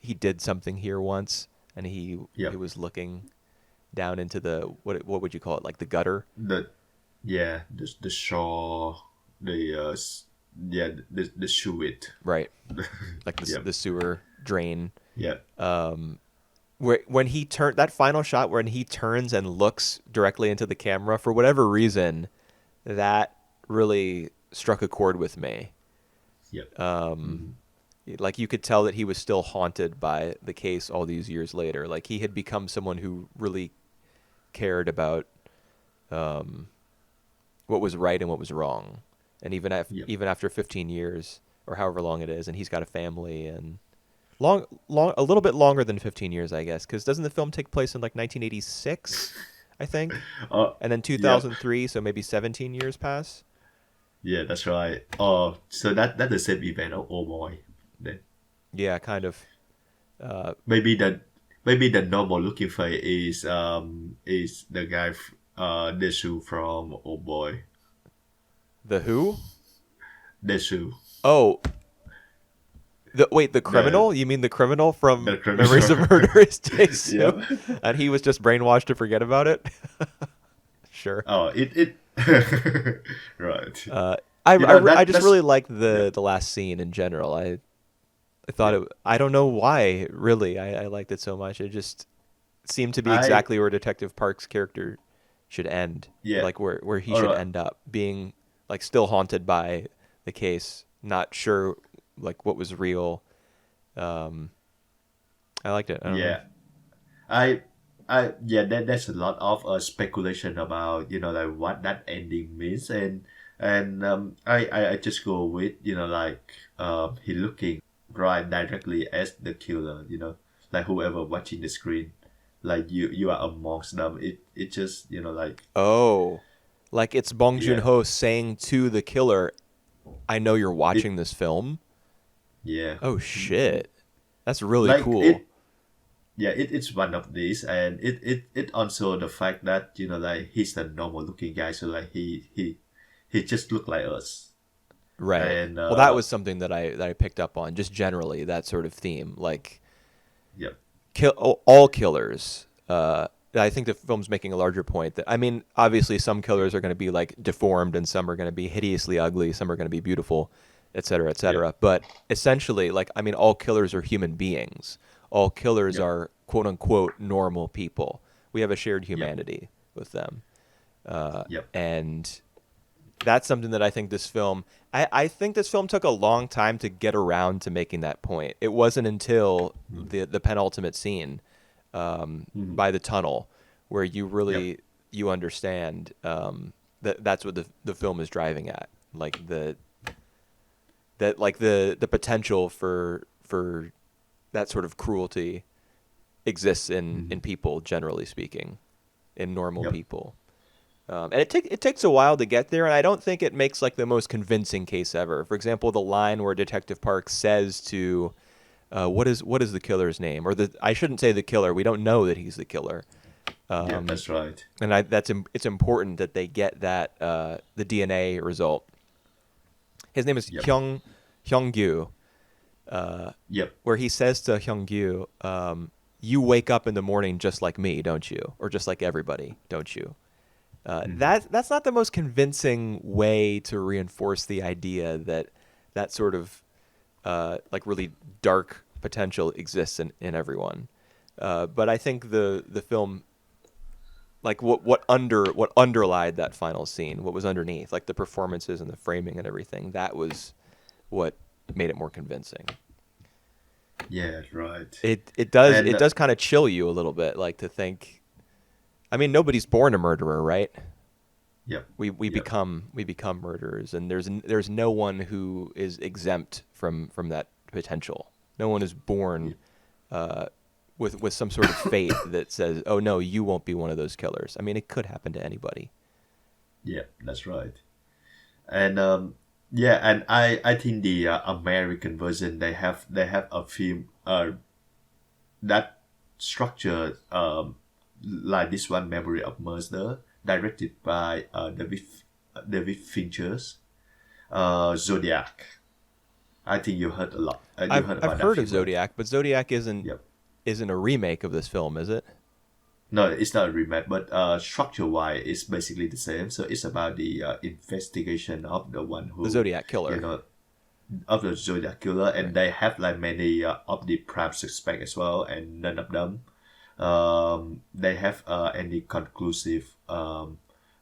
he did something here once, and he Yep. was looking down into the what would you call it, like the gutter, The yeah the shore the yeah the shoe it. right, like Yep. the sewer drain. Yep. Where when he turned that final shot when he turns and looks directly into the camera, for whatever reason, that really struck a chord with me. Yep. Um, Hmm. like you could tell that he was still haunted by the case all these years later. Like he had become someone who really cared about um, what was right and what was wrong. And Yep. even after 15 years or however long it is, and he's got a family and a little bit longer than 15 years, I guess, because doesn't the film take place in like 1986, I think, and then Yep. 2003, so maybe 17 years pass. Yeah, that's right. Oh, so that's the same event of Oldboy. Then Yeah, kind of. maybe the maybe the normal looking face is the guy Desu from Oldboy. The Who? Desu, Oh, the the criminal? You mean the criminal from the Memories of criminal. Murder is Jae Yeah. and he was just brainwashed to forget about it? Sure. Oh, it right. Uh, I just That's really liked yeah. the last scene in general. I thought Yeah. it. I don't know why. Really, I liked it so much. It just seemed to be I exactly where Detective Park's character should end, or yeah. like where he All should right. end up, being like still haunted by the case, not sure like what was real. Um, I liked it. I don't know. Yeah. I yeah, there's a lot of speculation about like what that ending means, and I just go with like he looking right directly as the killer, like whoever watching the screen, like you are amongst them. It just like Oh, like it's Bong Joon yeah Ho saying to the killer, "I know you're it watching this film." yeah Oh shit, that's really like cool. it's one of these, and it also the fact that like he's a normal looking guy, so like he just look like us, Right. and Well, that was something that I picked up on, just generally that sort of theme, like yeah. all killers. I think the film's making a larger point that I mean, obviously, some killers are going to be like deformed, and some are going to be hideously ugly, some are going to be beautiful, et cetera, et Yep. cetera. But essentially, like, I mean, all killers are human beings. All killers Yep. are quote unquote normal people. We have a shared Yep. humanity with them. Yep. And that's something that I think this film, I think this film took a long time to get around to making that point. It wasn't until the penultimate scene Mm-hmm. by the tunnel where you Yep. really, you understand that that's what the film is driving at. Like the potential for that sort of cruelty exists Mm-hmm. in people, generally speaking, in normal Yep. people. And it takes a while to get there, and I don't think it makes like the most convincing case ever. For example, the line where Detective Park says to what is the killer's name, or the I shouldn't say the killer. We don't know that he's the killer, Yeah, that's right. and it's important that they get that the DNA result. His name is Yep. Hyung-gyu, Yep. where he says to Hyung-gyu, "You wake up in the morning just like me, don't you? Or just like everybody, don't you?" Mm-hmm. That's not the most convincing way to reinforce the idea that that sort of like really dark potential exists in everyone. But I think the film, like what underlied that final scene, what was underneath, like the performances and the framing and everything, that was what made it more convincing. Yeah, right. It And does kind of chill you a little bit, like to think. I mean, nobody's born a murderer, right? yep. We Yep. become murderers, and there's no one who is exempt from that potential. No one is born Yep. with some sort of fate that says, "Oh no, you won't be one of those killers." I mean, it could happen to anybody. Yep. That's right. And yeah, and I think the American version they have a film that structure like this one, Memory of Murder, directed by David Fincher's Zodiac. I think you heard a lot. You heard I've about that heard of film, right? Zodiac, but Zodiac Yep. isn't a remake of this film, is it? No, it's not a remake, but structure wise, it's basically the same. So it's about the investigation of the one The who, Zodiac you killer. know, of the Zodiac killer, and Right. they have like many of the prime suspect as well, and none of them they have any conclusive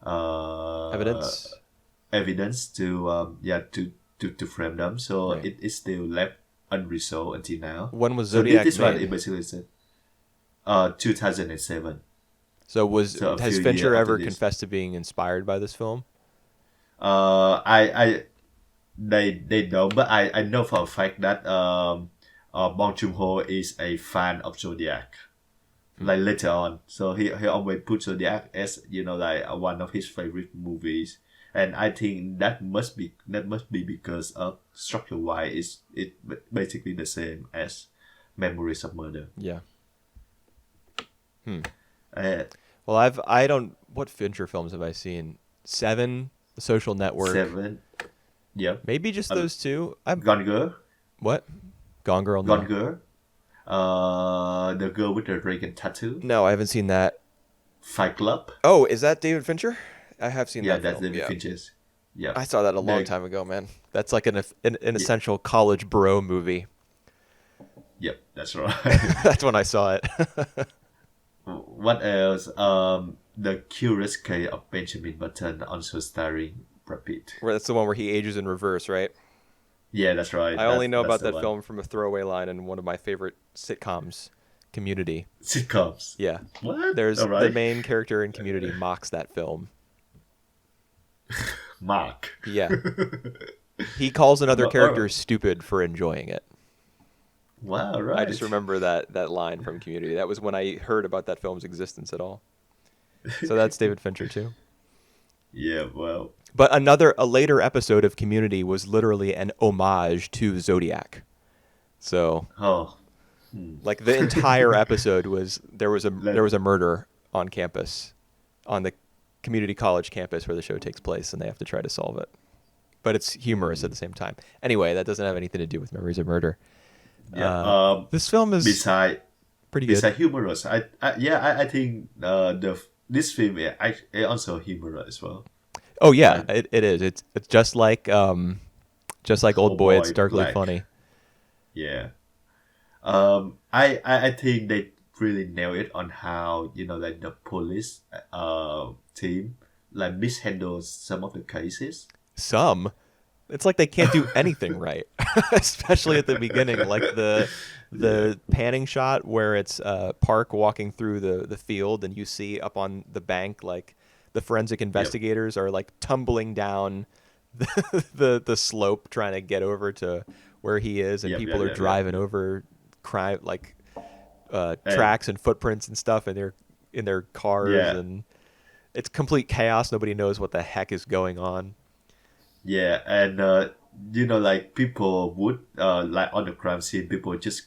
Evidence. evidence to to frame them. So Right. it is still left unresolved until now. When was So this, Zodiac this one it made? basically said 2007. So So a has few years Fincher after ever this. confessed to being inspired by this film? I they don't, but I know for a fact that Bong Joon Ho is a fan of Zodiac. Like later on, so he always put Zodiac as like one of his favorite movies, and I think that must be because of structure wise it basically the same as Memories of Murder. Yeah. Uh, Well, I don't. What Fincher films have I seen? Seven, The Social Network, Seven, yep. maybe just Uh, those two. I'm Gone Girl, what? Gone Girl? Gone No, Girl, the girl with the dragon tattoo, no, I haven't seen that. Fight Club. Oh, is that David Fincher? I have seen Yeah, that that's film. David Yeah, Fincher's. Yeah, I saw that a long the time ago, man. That's like an yeah, essential college bro movie. yep, that's right. That's when I saw it. What else? The Curious Case of Benjamin Button, also starring Brad Pitt. Where that's the one where he ages in reverse, right? Yeah, that's right. I only know That's about the that one. film from a throwaway line in one of my favorite sitcoms, Community. Sitcoms. Yeah. What? There's All the right. main character in Community mocks that film. Mark. Yeah. He calls another character Oh, stupid for enjoying it. wow, I just right. remember that line from Community. That was when I heard about that film's existence at all. So that's David Fincher too. Yeah, well, But a later episode of Community was literally an homage to Zodiac. So oh, like the entire episode was let, there was a murder on campus, on the community college campus where the show takes place, and they have to try to solve it. But it's humorous at the same time. Anyway, that doesn't have anything to do with Memories of Murder. yeah. This film is Beside pretty good. beside humorous, I think this film is also humorous as well. Oh yeah, Like it is. It's just like Just like Oh Oldboy, it's boy, darkly like funny. yeah. I think they really nail it on how like the police team like mishandles some of the cases. Some. It's like they can't do anything right, especially at the beginning. Like Yeah. the panning shot where it's Park walking through the field, and you see up on the bank like the forensic Yep. investigators are like tumbling down the slope trying to get over to where he is, and Yep. people Yep. are Yep. Yep. driving over crime like And tracks and footprints and stuff in their cars, yeah. and it's complete chaos. Nobody knows what the heck is going on. Yeah. And like people would like on the crime scene, people just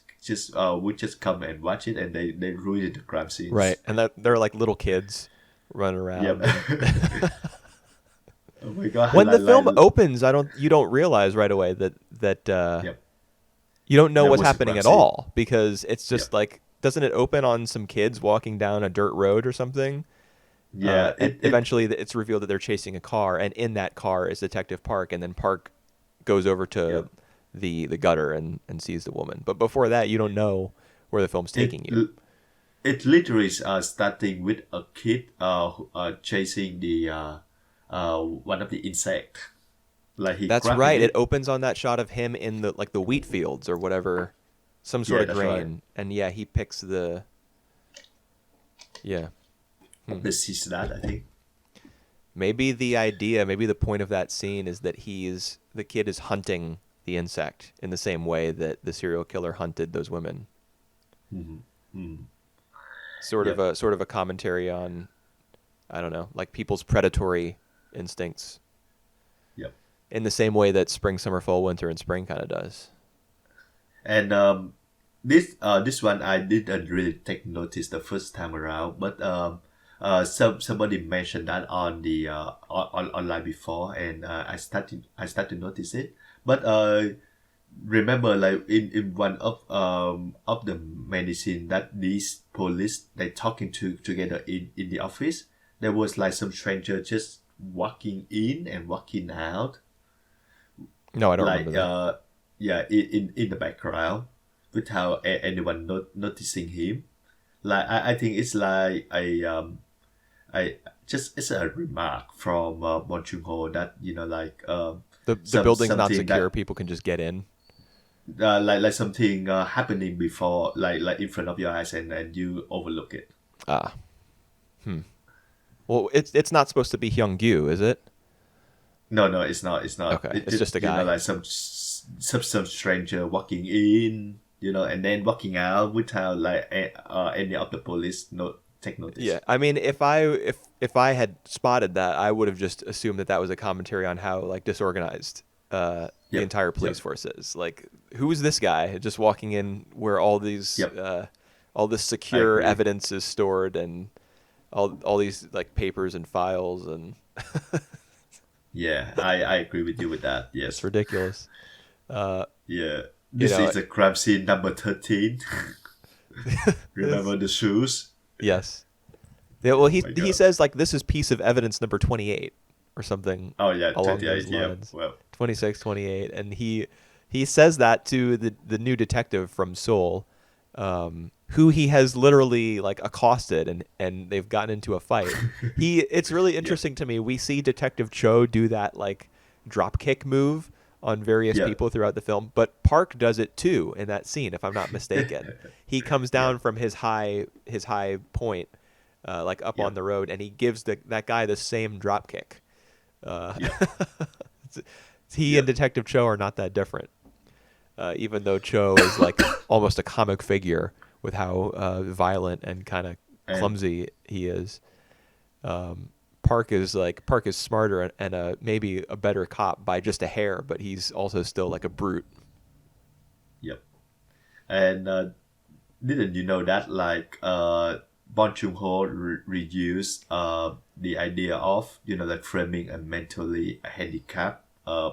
would just come and watch it, and they ruin the crime Right. scenes. And that they're like little kids running Yep. around, and Oh my god. when the film opens, you don't realize right away that Yep. you don't know That what's was a happening crime at scene. all, because it's just Yep. like, doesn't it open on some kids walking down a dirt road or something? Yeah. And It eventually it's revealed that they're chasing a car, and in that car is Detective Park, and then Park goes over to Yep. the gutter and sees the woman. But before that, you don't know where the film's It taking you. it literally is starting with a kid chasing the one of the insect. Like he That's grabbing right. It it. opens on that shot of him in the wheat fields or whatever, some sort Yeah, of that's right. grain, and yeah, he picks yeah. The sees that, I think. Maybe the point of that scene is that the kid is hunting the insect in the same way that the serial killer hunted those women. Hmm. Hmm. Sort of Yep. a commentary on, I don't know, like people's predatory instincts Yep. in the same way that spring, summer, fall, winter, and spring kind of does. And this one I didn't really take notice the first time around, but somebody mentioned that on the online before, and I started to notice it. But remember, like in one of the medicine that these police they talking together in the office, there was like some stranger just walking in and walking out, No, I don't remember like that. yeah, in the background without anyone noticing him. Like I think it's like I just it's a remark from Bon Joon Ho that like The building's not something secure; that people can just get in. like something happening before, like in front of your eyes, and you overlook it. Ah, well, it's not supposed to be Hyung-gyu, is it? No, no, it's not. It's not. Okay, It it's just just a guy. like some stranger walking in, and then walking out without like any of the police take Yeah, notice. I mean, if I had spotted that, I would have just assumed that was a commentary on how like disorganized the Yep. entire police Yep. force is. Like, who is this guy just walking in where Yep. all this I secure agree. evidence is stored, and all these like papers and files, and Yeah, I agree with you with that. it's Yes. ridiculous. Yeah. You This know, is a crime scene number 13. it's, Remember the shoes? yes. Yeah, well, Oh my he god. says like this is piece of evidence number 28 or something Oh yeah, along 38. those Yeah. lines. Well. 26, 28, and he says that to the new detective from Seoul, who he has literally like accosted, and they've gotten into a fight. It's really Yep. interesting to me. We see Detective Cho do that like drop kick move on various Yep. people throughout the film, but Park does it too in that scene, if I'm not mistaken. He comes down Yep. from his high point, like up on Yep. the road, and he gives that guy the same drop kick. Uh, Yep. he and Yep. Detective Cho are not that different, even though Cho is like almost a comic figure with how violent and kind of And clumsy he is. Park is smarter and maybe a better cop by just a hair, but he's also still like a brute. yep. And didn't you know that like Bon Joon Ho reduced the idea of like framing a mentally handicapped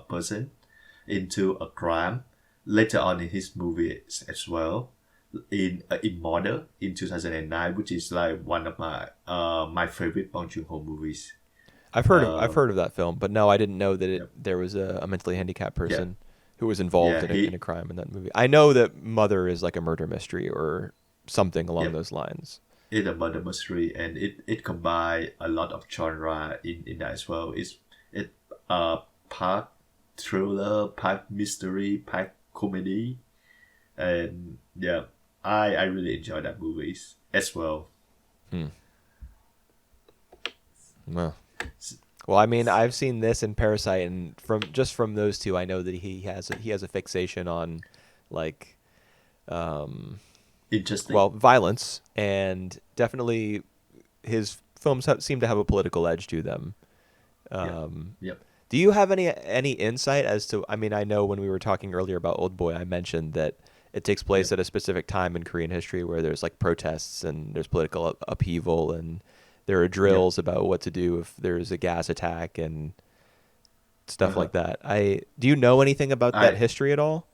person into a crime later on in his movies as well, in Murder in 2009, which is like one of my favorite Bong Joon Ho movies. I've heard of that film, but no, I didn't know that Yep. there was a mentally handicapped Yeah, person. who was involved yeah, in a he, crime in that movie. I know that Mother is like a murder mystery or something along yep, those lines. it's a murder mystery, and it combine a lot of genre in that as well. It part thriller, part mystery, part comedy, and yeah, I really enjoy that movies as well. Hmm. Well, well, I mean, I've seen this and Parasite, and from those two, I know that he has a fixation on like Interesting. well, violence, and definitely his films seem to have a political edge to them. Yeah. Um, Yep. do you have any insight as to? I mean, I know when we were talking earlier about Oldboy, I mentioned that it takes place Yep. at a specific time in Korean history where there's like protests and there's political upheaval and there are Yep. drills about what to do if there's a gas attack and stuff Uh-huh. like that. I do you know anything about that I history at all?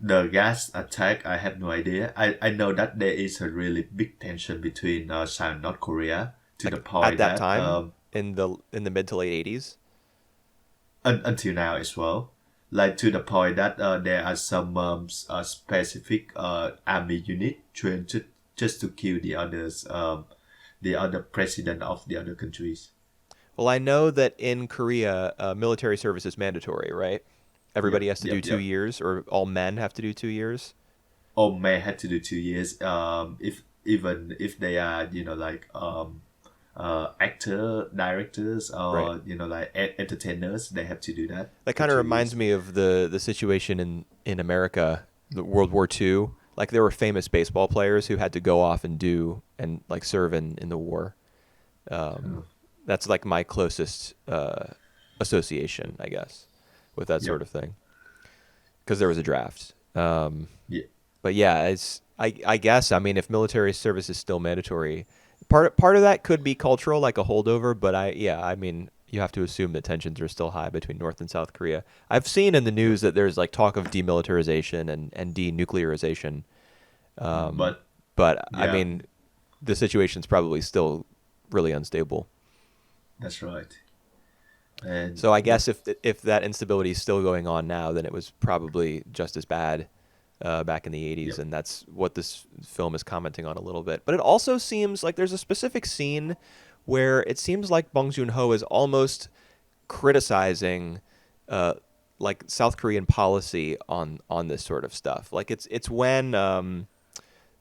The gas attack, I have no idea. I know that there is a really big tension between South and North Korea to the Like at point that that time in the mid to late 80s? until now as well, like to the point that there are some specific army unit trained just to kill the other president of the other countries. Well, I know that in Korea, military service is mandatory, right? Everybody Yep. has to do Yep. two Yep. years, or all men have to do 2 years. Or may have to do 2 years. If even if they are like actor directors Right. or like entertainers, they have to do that That for kind of two reminds years. me of the situation in America, the World War II. Like there were famous baseball players who had to go off and do and like serve in the war. Um, Oh, that's like my closest association, I guess, with that yep. sort of thing. Because there was a draft. Yeah. But yeah, it's I guess I mean if military service is still mandatory, part of that could be cultural, like a holdover. But I mean you have to assume that tensions are still high between North and South Korea. I've seen in the Yep. news that there's like talk of demilitarization and denuclearization, But but I yeah, mean the situation's probably still really unstable. that's right. And So I yep. guess if that instability is still going on now, then it was probably just as bad back in the 80s, Yep. and that's what this film is commenting on a little bit. But it also seems like there's a specific scene where it seems like Bong Joon-ho is almost criticizing uh, like South Korean policy on this sort of stuff. Like it's when Mm.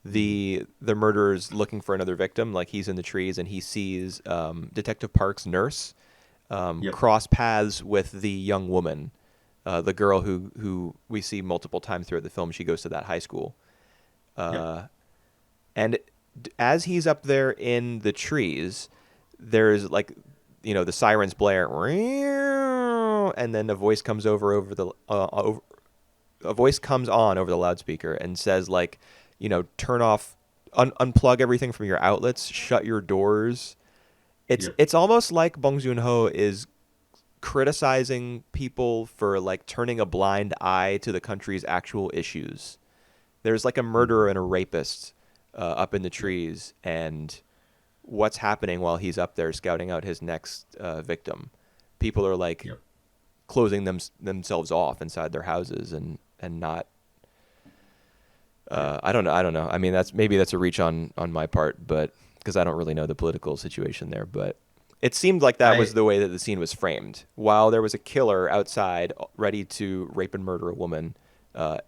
the murderer's looking for another victim, like he's in the trees and he sees Detective Park's nurse Yep. cross paths with the young woman, the girl who we see multiple times throughout the film. She goes to that high school, Yep. and as he's up there in the trees, there's like the sirens blare, and then a voice comes a voice comes on over the loudspeaker and says like, turn off, unplug everything from your outlets, shut your doors. It's Yep. it's almost like Bong Joon Ho is criticizing people for like turning a blind eye to the country's actual issues. There's like a Mm. murderer and a rapist up in the Yep. trees, and what's happening while he's up there scouting out his next victim? People are like Yep. closing themselves off inside their houses and not. Yep. I don't know. I mean, that's a reach on my part, but because I don't really know the political situation there, but it seemed like that was I the way that the scene was framed. While there was a killer outside ready to rape and murder a woman,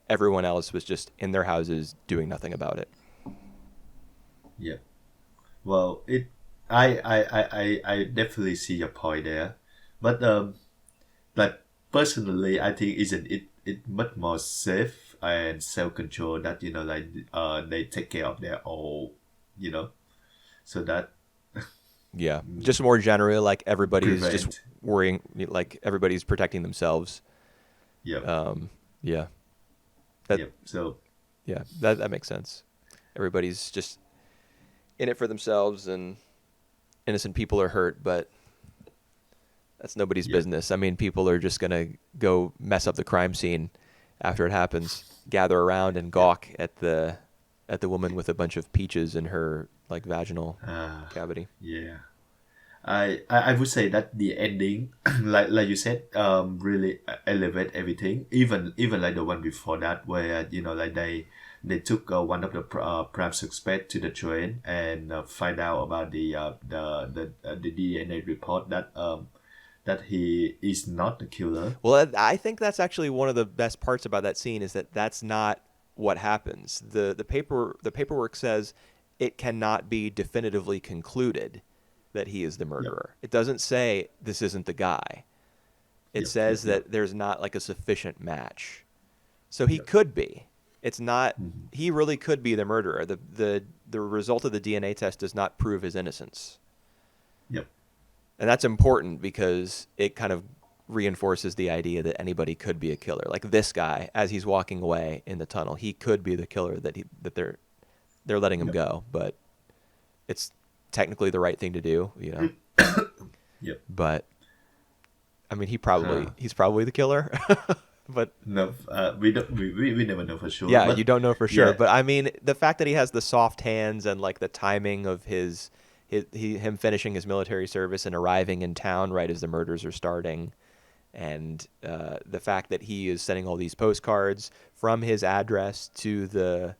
everyone else was just in their houses doing nothing about it. Yeah. Well, I definitely see your point there, but like personally, I think isn't it much more safe and self control that like they take care of their own, you know, so that Yeah, mm, just more generally, like everybody's just prevent. worrying, like everybody's protecting themselves. Yep. Yeah, that Yep. So yeah that makes sense. Everybody's just in it for themselves, and innocent people are hurt, but that's nobody's yep. business. I mean, people are just gonna go mess up the crime scene after it happens, gather around and Yep. gawk at the woman with a bunch of peaches in her like vaginal Uh, cavity. yeah. I would say that the ending, like you said, really elevate everything. Even like the one before that, where like they took one of the prime suspect to the train and find out about the DNA report that he is not the killer. Well, I think that's actually one of the best parts about that scene is that that's not what happens. The paperwork says it cannot be definitively concluded that he is the Yep. murderer. It doesn't say this isn't the guy. It Yep. says Yep. Yep. that there's not like a sufficient match. So he could be. It's not. Mhm. He really could be the murderer. The result of the DNA test does not prove his innocence, Yep. and that's important because it kind of reinforces the idea that anybody could be a killer. Like this guy, as he's walking away in the tunnel, he could be the killer that they're letting him Yep. go, but it's technically the right thing to do, you know. Yep. But I mean, Huh. he's probably the killer. But No, we don't. We never know for sure. yeah, But you don't know for sure. yeah. But I mean, the fact that he has the soft hands and like the timing of him finishing his military service and arriving in town right as the murders are starting, and the fact that he is sending all these postcards from his address to the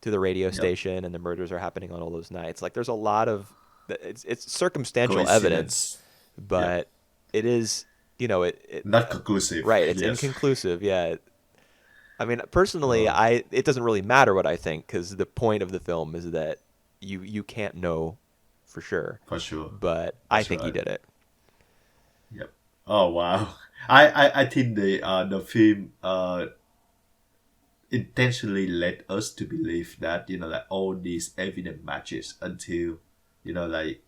radio Yep. station, and the murders are happening on all those nights. Like, there's a lot of it's circumstantial evidence, Coincidence. Yeah. but it is it Not conclusive. right. It's Yes. inconclusive. Yeah. I mean, personally, Uh, it doesn't really matter what I think because the point of the film is that you can't know for sure, for sure. but I That's think he right. did it. Yep. Oh wow. I think the film intentionally led us to believe that like all these evidence matches until like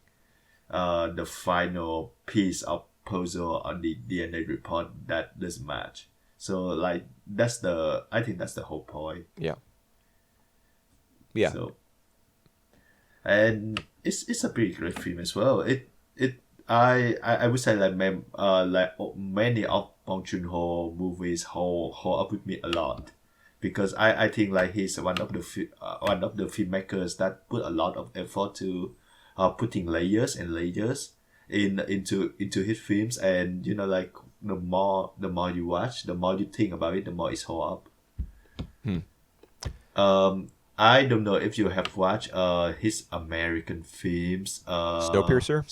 the final piece of puzzle on the DNA report that doesn't match. So like I think that's the whole point. Yeah. Yeah. So and it's a pretty great film as well. I would say like many of Bong Joon Ho movies hold up with me a lot because I think like he's one of the filmmakers that put a lot of effort to putting layers and layers into his films, and like the more you watch, the more you think about it, the more it's hold up. Hmm. I don't know if you have watched his American films. Snowpiercer?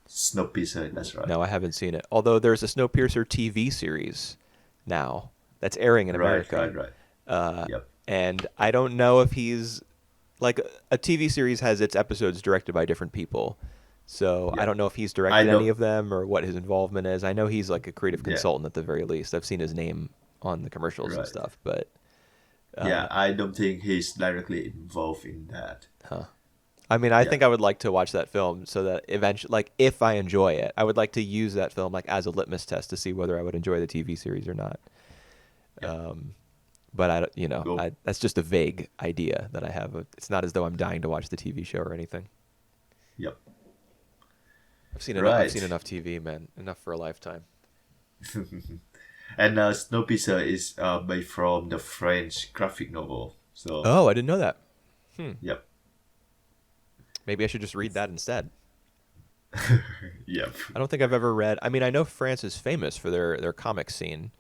Snowpiercer. That's right. No, I haven't seen it. Although there's a Snowpiercer TV series now that's airing in Right. America. Right. Right. Uh, Yep. and I don't know if he's like a TV series has its episodes directed by different people. So I Yeah. don't know if he's I directed any don't. of them or what his involvement is. I know he's like a creative Yeah. consultant at the very least. I've seen his name on the commercials and Right. stuff, but Yeah. I don't think he's directly involved in that. I mean, I Yeah. think I would like to watch that film so that eventually, like, if I enjoy it, I would like to use that film like as a litmus test to see whether I would enjoy the TV series or not. Yeah. But Cool. that's just a vague idea that I have. It's not as though I'm dying to watch the TV show or anything. Yep. I've seen enough. I've Right. seen enough TV, man. Enough for a lifetime. And Snowpiercer is made from the French graphic novel. So Oh, I didn't know that. yep. Maybe I should just read that instead. Yep. I don't think I've ever read. I mean, I know France is famous for their comic scene.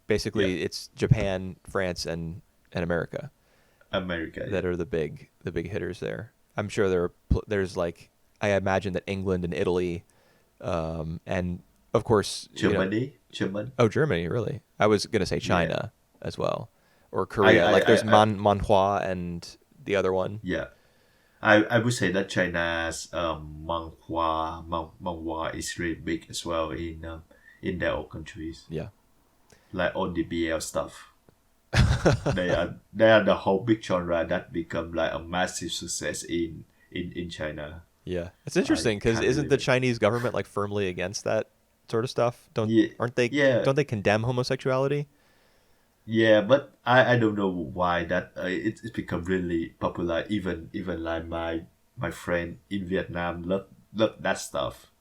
Basically, it's Japan, France, and America America. that are the big hitters there. I'm sure there's like I imagine that England and Italy, and of course Germany. oh, Germany, really. I was gonna say Yeah. China as well, or Korea. Like there's Manhua and the other one. Yeah. I would say that China's manhwa is really big as well in their own countries. Yeah. Like all the BL stuff. They are the whole big genre that become like a massive success in China. Yeah, it's interesting because can't isn't believe the it. Chinese government like firmly against that sort of stuff? Yeah, Aren't they? yeah, Don't they condemn homosexuality? yeah, but I don't know why that it's become really popular. Even like my friend in Vietnam love that stuff.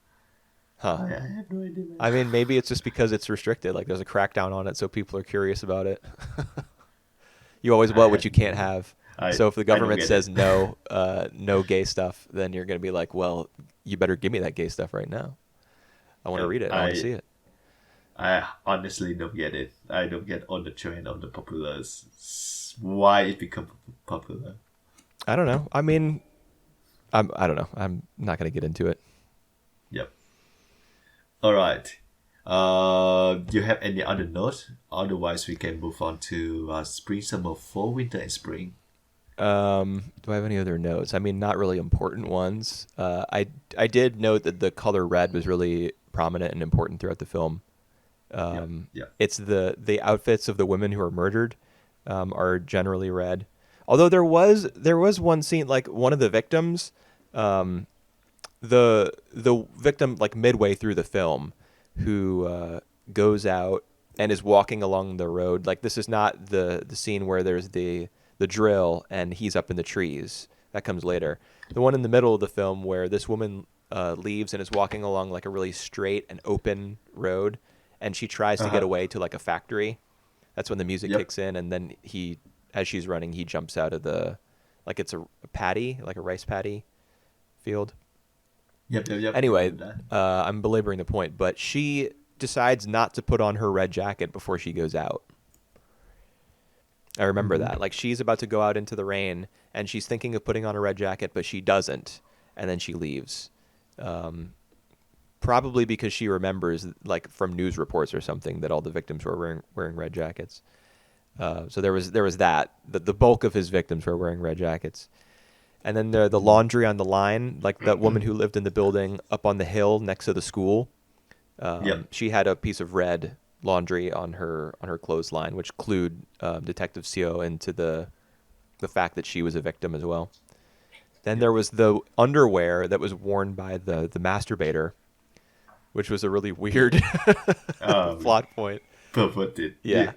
Huh. I have no idea, man. I mean, maybe it's just because it's restricted. Like there's a crackdown on it, so people are curious about it. You always I want what have you can't have. I So if the I don't government get says it. no, no gay stuff, then you're going to be like, well, you better give me that gay stuff right now. I want to Yeah, read it. I want to see it. I honestly don't get it. I don't get on the trend of the popular. Why it become popular? I don't know. I mean, I don't know. I'm not going to get into it. Yep. All right. Do you have any other notes? Otherwise, we can move on to spring, summer, fall, winter, and spring. Do I have any other notes? I mean, not really important ones. I did note that the color red was really prominent and important throughout the film. Yep. Yep. It's the outfits of the women who are murdered are generally red. Although there was one scene, like one of the victims, the victim, like midway through the film, who goes out and is walking along the road. Like, this is not the scene where there's the drill and he's up in the trees. That comes later. The one in the middle of the film where this woman leaves and is walking along like a really straight and open road, and she tries to get away to like a factory. That's when the music Yep. kicks in, and then as she's running, he jumps out of like it's a paddy, like a rice paddy field. Yep. Yep. Yep. Anyway, That. I'm belaboring the point, but she decides not to put on her red jacket before she goes out. I remember that. Like, she's about to go out into the rain, and she's thinking of putting on a red jacket, but she doesn't, and then she leaves. Probably because she remembers, like, from news reports or something, that all the victims were wearing red jackets. So there was that. The bulk of his victims were wearing red jackets. And then the laundry on the line, like that woman who lived in the building up on the hill next to the school, Yep. she had a piece of red laundry on her clothesline, which clued Detective Seo into the fact that she was a victim as well. Then there was the underwear that was worn by the masturbator, which was a really weird plot point. Perverted. Yeah.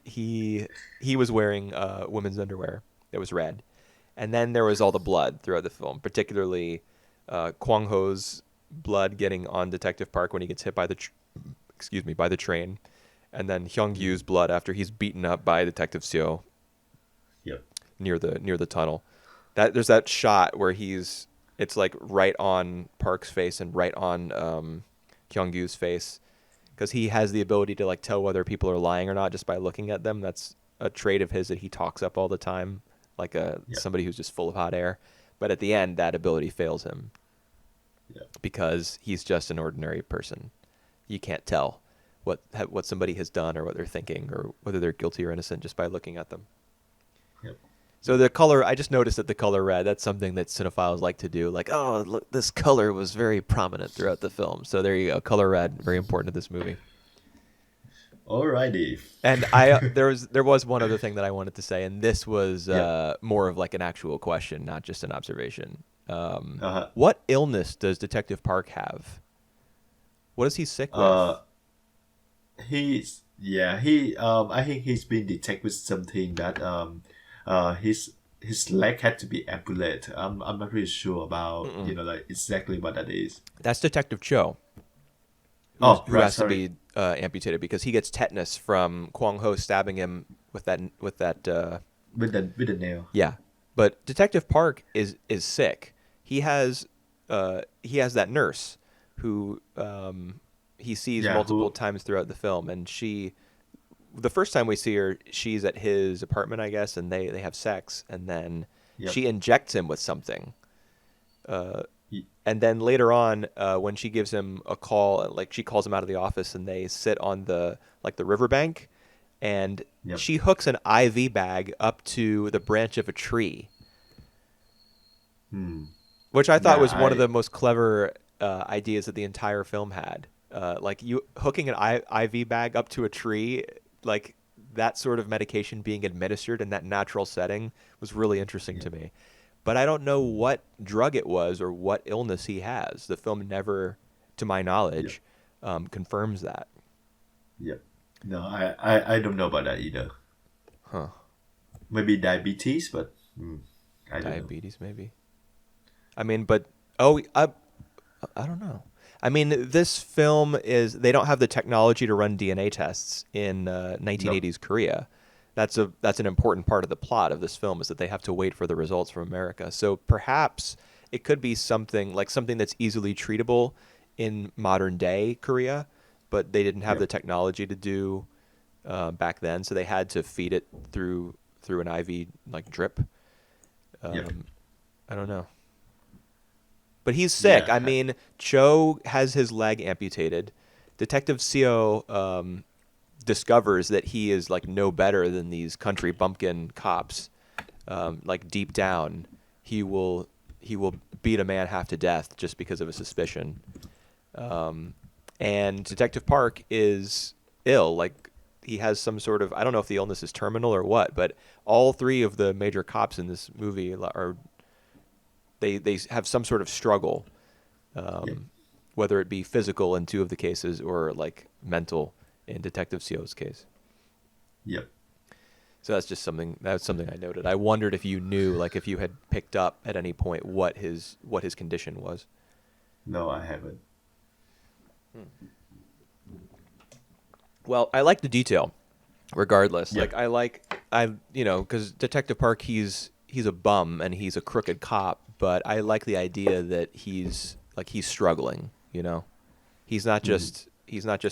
He was wearing women's underwear that was red. And then there was all the blood throughout the film, particularly Kwang Ho's blood getting on Detective Park when he gets hit by by the train, and then Hyung Yu's blood after he's beaten up by Detective Seo Yep. near the tunnel. There's that shot where it's like right on Park's face and right on Hyung Yu's face, because he has the ability to like tell whether people are lying or not just by looking at them. That's a trait of his that he talks up all the time, like somebody who's just full of hot air. But at the end, that ability fails him because he's just an ordinary person. You can't tell what somebody has done or what they're thinking or whether they're guilty or innocent just by looking at them. Yep. So the color, I just noticed that the color red, that's something that cinephiles like to do. Like, oh, look, this color was very prominent throughout the film. So there you go. Color red, very important to this movie. Alrighty. And there was one other thing that I wanted to say, and this was more of like an actual question, not just an observation. What illness does Detective Park have? What is he sick with? I think he's been detected with something that his leg had to be amputated. I'm not really sure about like exactly what that is. That's Detective Cho. Who has to be amputated because he gets tetanus from Kwang Ho stabbing him with that with the nail. Yeah, but Detective Park is sick. He has that nurse who he sees multiple times throughout the film, and the first time we see her, she's at his apartment, I guess, and they have sex, and then she injects him with something. And then later on, when she gives him a call, like she calls him out of the office, and they sit on the riverbank, and she hooks an IV bag up to the branch of a tree, which I thought was one of the most clever ideas that the entire film had. Like you hooking an IV bag up to a tree, like that sort of medication being administered in that natural setting was really interesting to me. But I don't know what drug it was or what illness he has. The film never, to my knowledge, confirms that. Yep. No, I don't know about that either. Huh. Maybe diabetes, but I don't know. Diabetes, maybe. I mean, but I don't know. I mean, this film they don't have the technology to run DNA tests in 1980s Korea. That's an important part of the plot of this film is that they have to wait for the results from America. So perhaps it could be something like something that's easily treatable in modern day Korea, but they didn't have the Yep. technology to do back then, so they had to feed it through an IV like drip. Yep. Um, I don't know, but he's sick. Yeah. I mean, Cho has his leg amputated. Detective Seo discovers that he is like no better than these country bumpkin cops. Like deep down, he will he will beat a man half to death just because of a suspicion. And Detective Park is ill. Like he has some sort of, I don't know if the illness is terminal or what, but all three of the major cops in this movie are they have some sort of struggle, Yep. whether it be physical in two of the cases or like mental in Detective Seo's case. Yep. So that's something I noted. I wondered if you knew, like if you had picked up at any point what his condition was. No, I haven't. Well, I like the detail, regardless. Like Yep. I because Detective Park he's a bum and he's a crooked cop, but I like the idea that he's struggling. Hmm. He's not just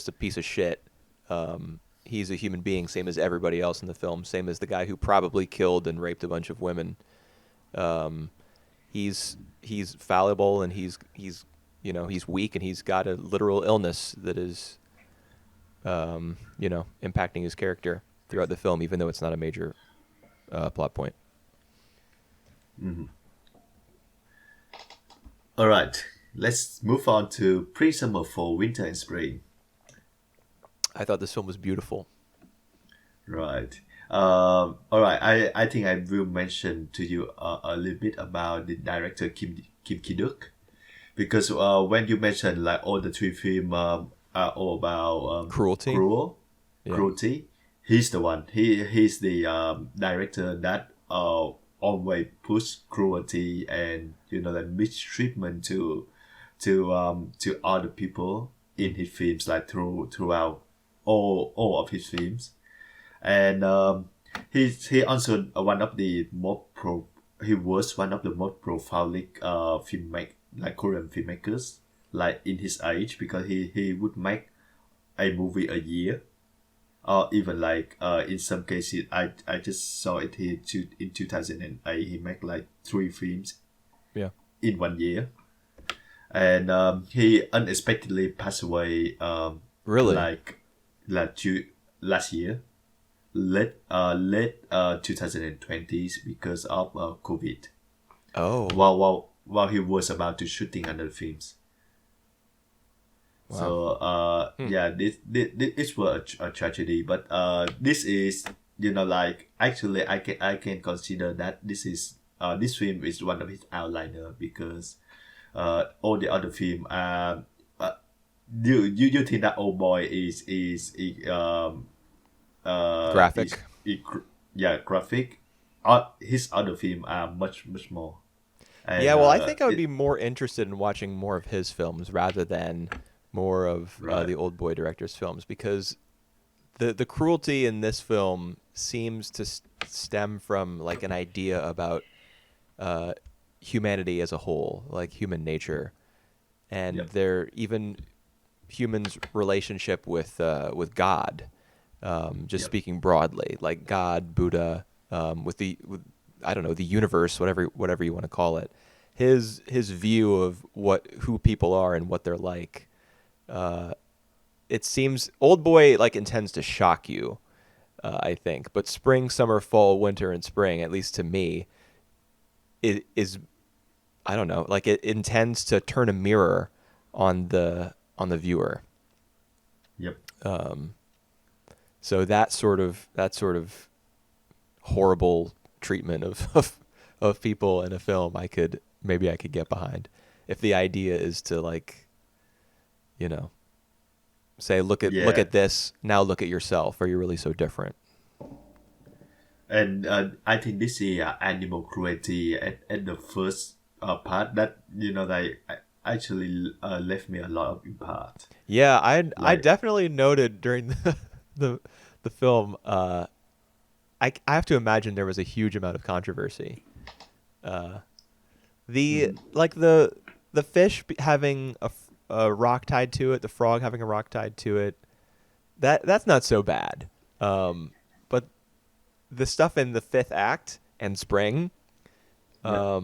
a piece of shit. He's a human being, same as everybody else in the film, same as the guy who probably killed and raped a bunch of women. Um, he's fallible and he's weak and he's got a literal illness that is impacting his character throughout the film, even though it's not a major plot point. Hmm. All right. Let's move on to pre-summer, fall, winter, and spring. I thought this film was beautiful. Right. All right. I think I will mention to you a little bit about the director Kim Ki-duk, because when you mentioned like all the three films are all about Cruelty. Yeah. cruelty, he's the one. He's the director that always push cruelty and the mistreatment to other people in his films, like throughout all of his films. And he also one of the most pro he was one of the most prolific Korean filmmakers, like in his age, because he would make a movie a year, or even like in some cases I just saw it here in 2008 he made like three films Yeah. in 1 year. And he unexpectedly passed away, Really? like last year, late 2020s, because of COVID, Oh, while he was about to shooting another films. wow. So Hmm. yeah, this was a tragedy, but this is, like, actually I can consider that this film is one of his outliner, because all the other film, uh you think that Old Boy is Graphic. yeah, graphic. His other film are much more. Yeah, And well, I think I would be more interested in watching more of his films rather than more of right. the Old Boy director's films, because the cruelty in this film seems to stem from like an idea about uh, humanity as a whole, like human nature, and Yep. their even humans' relationship with God. Just Yep. speaking broadly, like God, Buddha, with I don't know, the universe, whatever you want to call it. His view of who people are and what they're like. It seems Old Boy like intends to shock you, I think, but spring, summer, fall, winter, and spring, at least to me, it is, I don't know, like it intends to turn a mirror on the viewer. Yep. So that sort of horrible treatment of people in a film, maybe I could get behind, if the idea is to like, you know, say look Yeah. at this, now look at yourself. Are you really so different? And I think this is animal cruelty at the first part that, like, actually left me a lot of impact. Yeah, I Like, definitely noted during the the film. I have to imagine there was a huge amount of controversy The like the fish having a rock tied to it, the frog having a rock tied to it, that's not so bad. But the stuff in the fifth act and Spring, Yeah.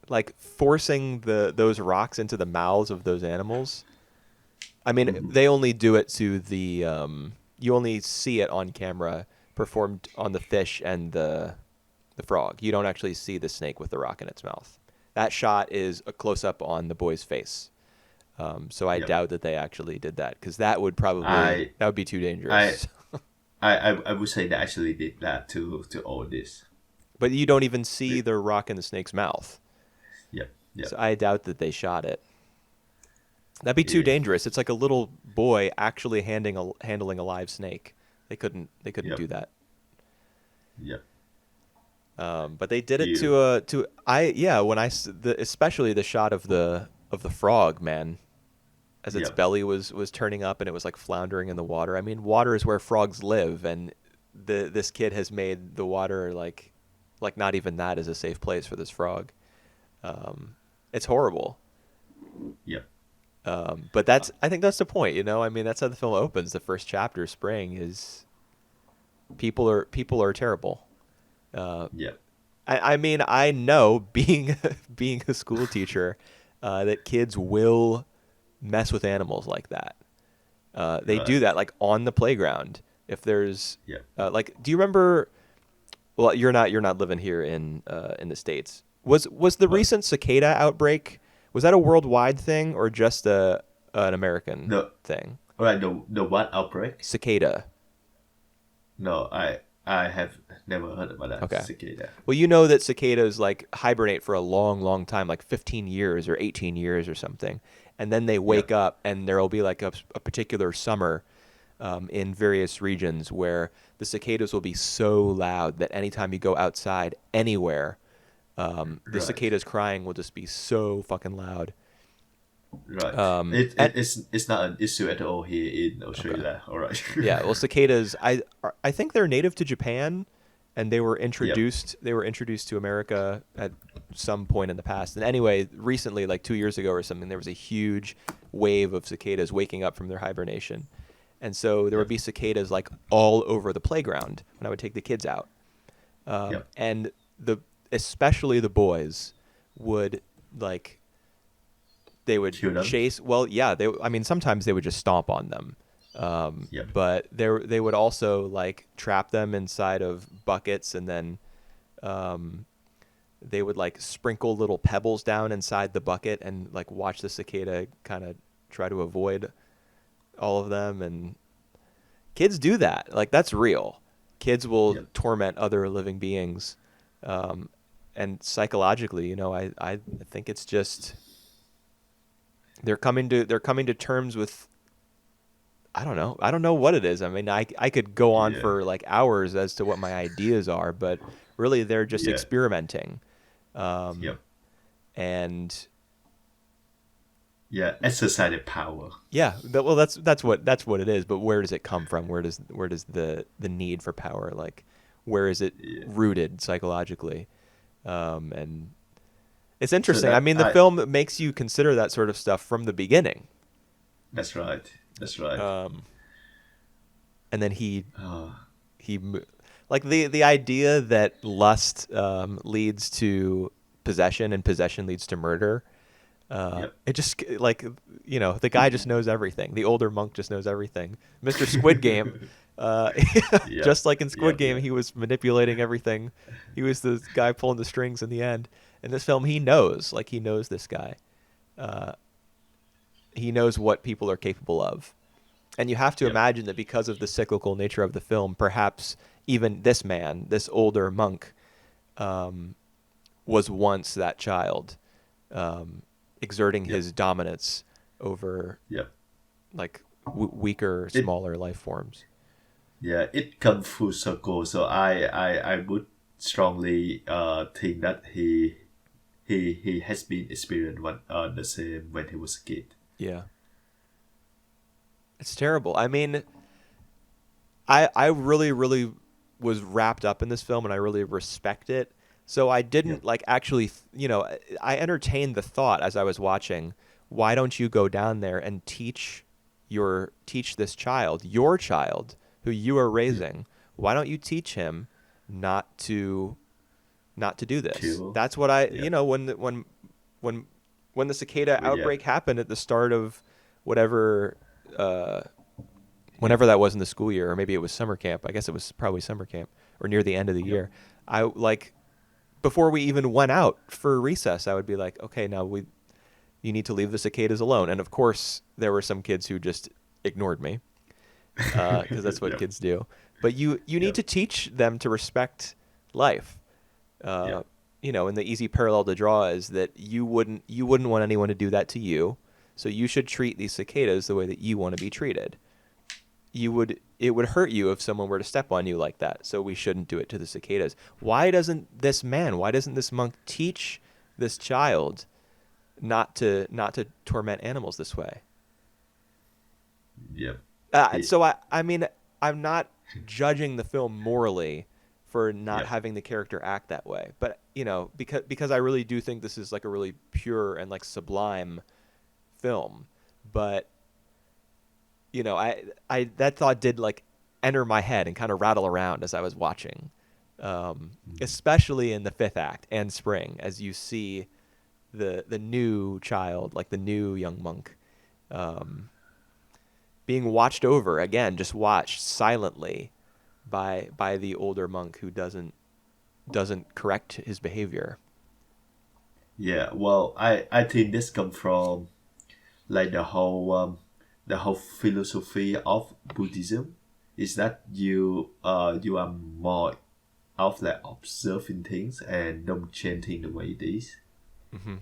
like forcing those rocks into the mouths of those animals. I mean, Hmm. they only do it to the you only see it on camera performed on the fish and the frog. You don't actually see the snake with the rock in its mouth. That shot is a close up on the boy's face. So I Yeah. doubt that they actually did that because I that would be too I dangerous. I would say they actually did that to all this. But you don't even see It- the rock in the snake's mouth. Yep. Yep. So I doubt that they shot it. That'd be too Yeah. dangerous. It's like a little boy actually handling a live snake. They couldn't Yep. do that. Yep. But they did it You. to I yeah when especially the shot of the frog, man, as its Yep. belly was turning up and it was like floundering in the water. I mean, water is where frogs live, and this kid has made the water like not even that is a safe place for this frog. It's horrible. Yep. But I think that's the point, you know. I mean, that's how the film opens. The first chapter, Spring, is people are terrible. Uh, Yep. I mean, I know being being a school teacher, that kids will mess with animals like that. They Right. do that like on the playground. If there's Yep. like, do you remember? Well, you're not living here in the States. Was the But recent cicada outbreak, was that a worldwide thing or just a an American the thing? right the what outbreak? Cicada. No, I have never heard about that Okay. cicada. Well, you know that cicadas like hibernate for a long, long time, like 15 years or 18 years or something, and then they wake Yep. up, and there will be like a particular summer in various regions where the cicadas will be so loud that anytime you go outside anywhere, the Right. cicadas crying will just be so fucking loud. Right. And It's not an issue at all here in okay, Australia. All right. yeah, well, cicadas, I think they're native to Japan, and Yep. they were introduced to America at some point in the past. And anyway, recently, like 2 years ago or something, there was a huge wave of cicadas waking up from their hibernation, and so there would Yep. be cicadas like all over the playground when I would take the kids out, Yep. and the especially the boys would like they would Kill them. chase. Well, yeah, they. I mean, sometimes they would just stomp on them, Yep. but they would also like trap them inside of buckets, and then um, they would like sprinkle little pebbles down inside the bucket, and like watch the cicada kind of try to avoid all of them. And kids do that. Like that's real. Kids will Yep. torment other living beings, um, and psychologically, you know, I think it's just they're coming to terms with I don't know what it is. I mean, I could go on Yeah. for like hours as to what my ideas are, but really they're just Yeah. experimenting. Um, Yep. and Yeah. Exercise the power. yeah, well that's what it is. But where does it come from? Where does the need for power, like where is it Yeah. rooted psychologically? And it's So interesting. I that mean, the I. film makes you consider that sort of stuff from the beginning. That's right. That's right. Um, and then Uh, he like the idea that lust leads to possession and possession leads to murder. yep. It just like you know the guy just knows everything. The older monk just knows everything. Mr. Squid Game, uh, Yep. just like in Squid Yep. Game, Yep. he was manipulating everything. He was the guy pulling the strings in the end. In this film, he knows like he knows this guy. Uh, he knows what people are capable of. And you have to Yep. imagine that because of the cyclical nature of the film, perhaps even this man, this older monk, um, was once that child, exerting Yep. his dominance over Yep. like weaker, It. smaller life forms. Yeah. It come full circle. So I would strongly think that he has been experienced one the same when he was a kid. Yeah, it's terrible. I mean, I really was wrapped up in this film, and I really respect it. So I Yep. didn't like actually, I entertained the thought as I was watching, why don't you go down there and teach this child, your child, who you are Yep. raising, why don't you teach him not to not to do this? Kill. That's what I, Yep. when when the cicada Well, yep. outbreak happened at the start of whatever Yep. whenever that was in the school year, or maybe it was summer camp. I guess it was probably summer camp or near the end of the Yep. year. I like before we even went out for recess, I would be like, okay, now you need to leave the cicadas alone. And of course, there were some kids who just ignored me because that's what Yep. kids do. But you need Yep. to teach them to respect life. Uh, Yep. and the easy parallel to draw is that you wouldn't want anyone to do that to you. So you should treat these cicadas the way that you want to be treated. It would hurt you if someone were to step on you like that. So we shouldn't do it to the cicadas. Why doesn't this monk teach this child not to torment animals this way? Yep. He. So I mean I'm not judging the film morally for not Yep. having the character act that way, but because I really do think this is like a really pure and like sublime film, but I that thought did like enter my head and kind of rattle around as I was watching, especially in the fifth act and Spring, as you see the new child, like the new young monk, um, being watched over again, just watched silently by the older monk who doesn't correct his behavior. Yeah. Well, I think this come from like the whole philosophy of Buddhism is that you are more of like observing things and don't change things the way it is. Hmm.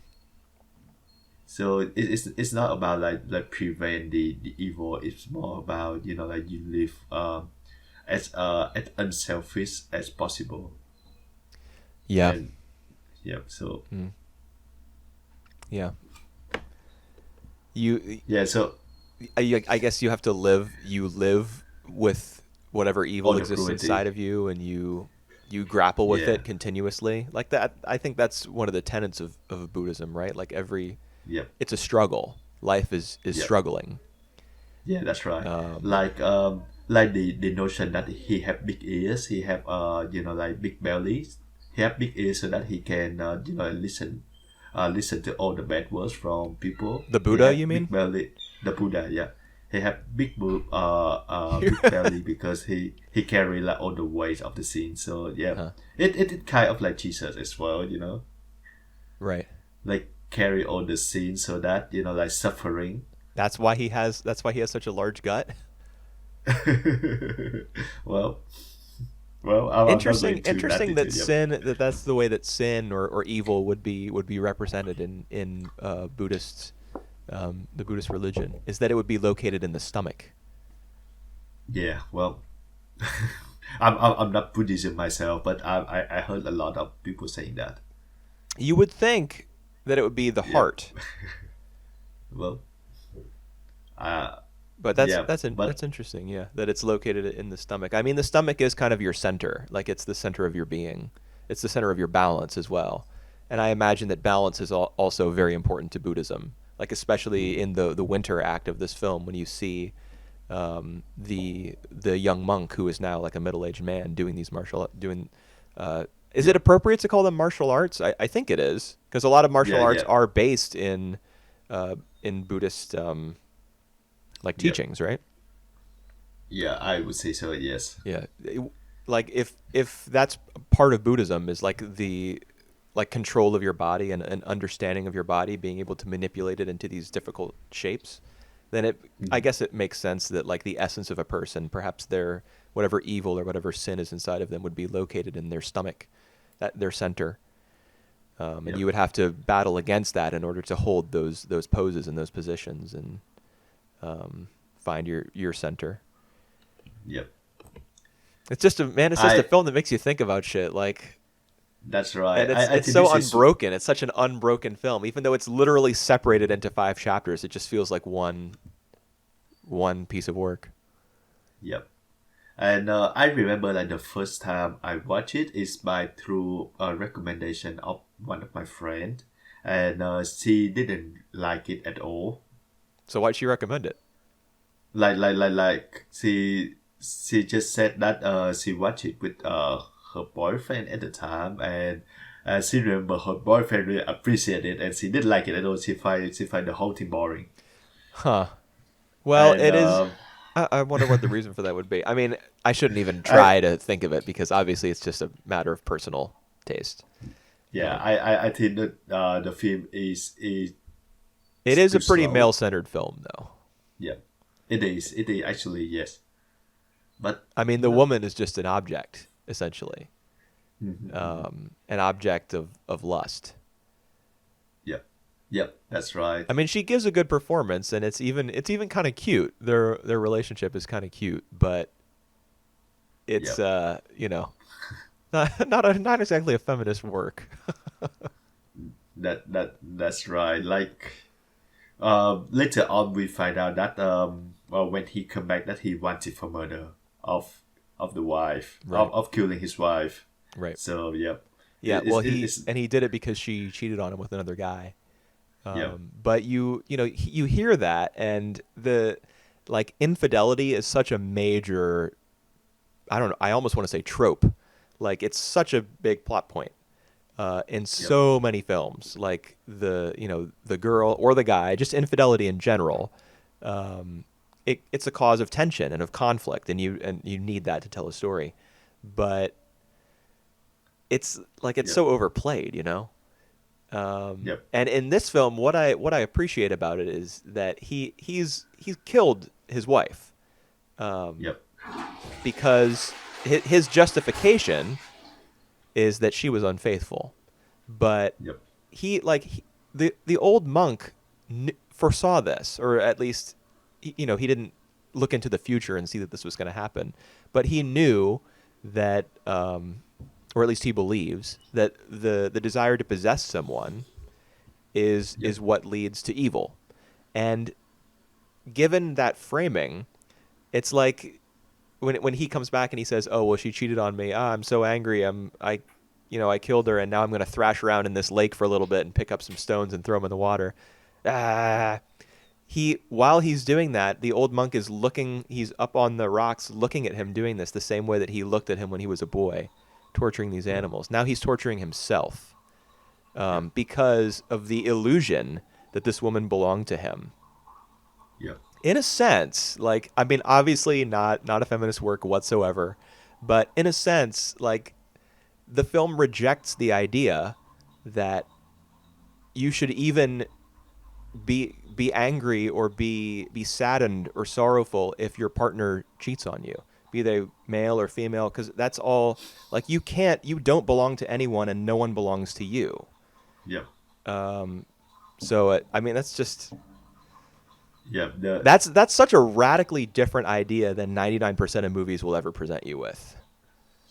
So it's not about like prevent the evil. It's more about like you live as unselfish as possible. Yeah. And yeah, so Mm. Yeah. You yeah, so I guess you have to live with whatever evil all the exists inside cruelty. of you, and you grapple with Yeah. it continuously. Like that, I think that's one of the tenets of Buddhism, right? Like Yep. it's a struggle. Life is Yep. struggling. Yeah, that's right. Um, Like the notion that he have big ears, he have like big bellies. He have big ears so that he can listen to all the bad words from people. the He Buddha, have you mean? big belly. The Buddha, yeah. He have big belly because he carry like all the weight of the scene. So yeah, Huh. it kind of like Jesus as well. Right. Like carry all the scene so that like suffering. That's why he has such a large gut. well, I'm not Interesting. going to that Interesting that detail. Yep. that's the way that sin or evil would be represented in the Buddhist religion, is that it would be located in the stomach. Yeah. Well, I'm not Buddhism myself, but I heard a lot of people saying that. You would think that it would be the Yeah. heart, Well. Uh. but Yeah. that's But interesting. Yeah, that it's located in the stomach. I mean, the stomach is kind of your center, like it's the center of your being. It's the center of your balance as well. And I imagine that balance is also very important to Buddhism, like especially in the winter act of this film when you see the young monk who is now like a middle aged man doing these martial doing. Is it yeah. appropriate to call them martial arts? I think it is, because a lot of martial Yeah. arts Yeah. are based in Buddhist like Yeah. teachings, right? Yeah. I would say so. Yes. Yeah. Like if that's part of Buddhism is like the like control of your body and understanding of your body, being able to manipulate it into these difficult shapes, then I Mhm. guess it makes sense that like the essence of a person, perhaps their whatever evil or whatever sin is inside of them would be located in their stomach, at their center. And Yep. you would have to battle against that in order to hold those poses and those positions and find your center. Yep. It's just it's just a I. film that makes you think about shit. Like, That's right. and it's I it's think so this is. unbroken. It's such an unbroken film, even though it's literally separated into five chapters. It just feels like one piece of work. Yep. And I remember like the first time I watched it is by through a recommendation of one of my friends, and she didn't like it at all. So why'd she recommend it? Like she just said that she watched it with her boyfriend at the time, and she remember her boyfriend really appreciated it, and she didn't like it at all. She find the whole thing boring, Huh. Well, and it is. I wonder what the reason for that would be. I mean, I shouldn't even I try to think of it because obviously it's just a matter of personal taste. yeah Um, I think that the film it is is a too pretty slow. male-centered film, though. Yeah, it is actually, yes, but I mean, the no. woman is just an object, essentially, Mm-hmm. an object of lust. Yep, yep, that's right. I mean, she gives a good performance, and it's even kind of cute. Their relationship is kind of cute, but it's Yep, not exactly a feminist work. that's right. Like later on, we find out that well, when he come back, that he wanted for murder of of the wife Right. of killing his wife. Right. So yep, Yeah. Well, it's he did it because she cheated on him with another guy. yep, But you hear that, and the like infidelity is such a major. I don't know. I almost want to say trope. Like it's such a big plot point in yep, so many films. Like the girl or the guy, just infidelity in general. It's a cause of tension and of conflict, and you need that to tell a story. But it's like it's yep, so overplayed, yep, And in this film, what I appreciate about it is that he's killed his wife yep, because his justification is that she was unfaithful, but yep, the old monk foresaw this, or at least he didn't look into the future and see that this was going to happen, but he knew that, or at least he believes that the desire to possess someone yep, is what leads to evil, and given that framing, it's like when he comes back and he says, "Oh well, she cheated on me. Ah, I'm so angry. I killed her, and now I'm going to thrash around in this lake for a little bit and pick up some stones and throw them in the water." Ah, while he's doing that, the old monk is looking. He's up on the rocks, looking at him doing this the same way that he looked at him when he was a boy, torturing these yep, animals. Now he's torturing himself yep, because of the illusion that this woman belonged to him. yep, In a sense, like I mean, obviously not a feminist work whatsoever, but in a sense, like the film rejects the idea that you should even be angry or be saddened or sorrowful if your partner cheats on you, be they male or female, because that's all like you don't belong to anyone and no one belongs to you. yep, So I mean that's just yep. The that's such a radically different idea than 99% of movies will ever present you with.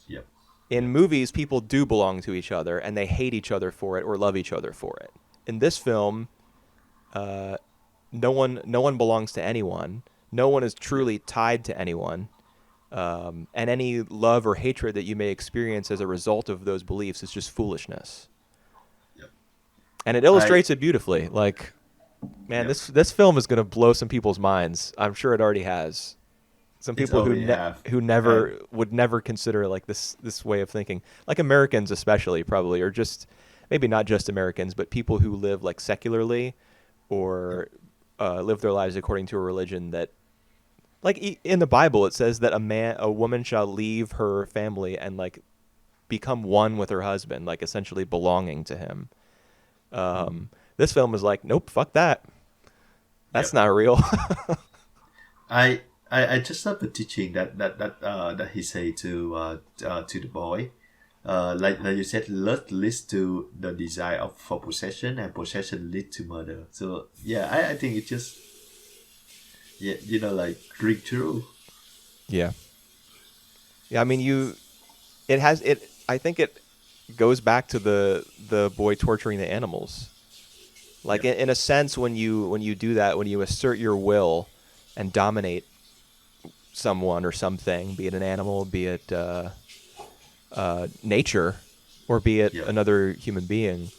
yep, In yep, movies, people do belong to each other and they hate each other for it or love each other for it. In this film, no one belongs to anyone. No one is yep, truly tied to anyone. And any love or hatred that you may experience as a result of those beliefs is just foolishness. yep. And it I illustrates it beautifully. Like, man, Yep. this film is gonna blow some people's minds. I'm sure it already has. Some It's people already have, who and never would never consider like this way of thinking, like Americans especially probably, or just maybe not just Americans, but people who live like secularly yep, or live their lives according to a religion that, like in the Bible, it says that a woman shall leave her family and like become one with her husband, like essentially belonging to him. mhm, This film is like, nope, fuck that. That's yep. not real. I just love the teaching that he say to the boy, like you said, lust leads to the desire of for possession, and possession leads to murder. So yeah, I think it just, yeah, like ring true. Yeah. Yeah, I mean it has it I think it goes back to the boy torturing the animals. Like Yep, in a sense when you do that, when you assert your will and dominate someone or something, be it an animal, be it nature, or be it yeah. another human being,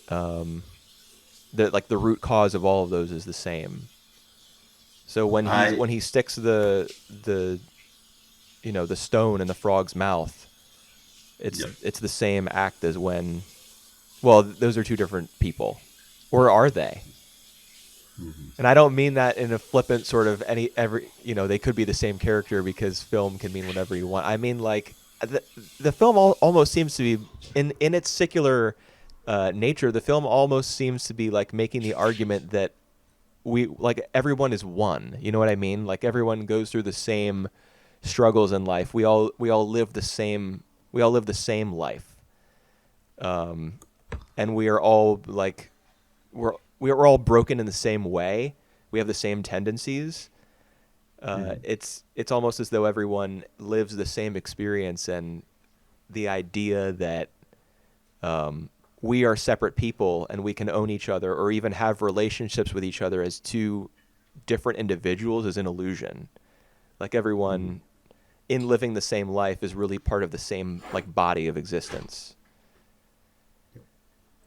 that like the root cause of all of those is the same. So I when he sticks the the stone in the frog's mouth, yeah. it's the same act as when, well, those are two different people, or are they? And I don't mean that in a flippant sort of every they could be the same character, because film can mean whatever you want. I mean, like, the film almost seems to be in its secular nature. The film almost seems to be like making the argument that we, like, everyone is one. You know what I mean? Like, everyone goes through the same struggles in life. We all live the same. We all live the same life, and we are all like we're we're all broken in the same way. We have the same tendencies. It's almost as though everyone lives the same experience, and the idea that we are separate people and we can own each other or even have relationships with each other as two different individuals is an illusion. Like, everyone in living the same life is really part of the same, like, body of existence.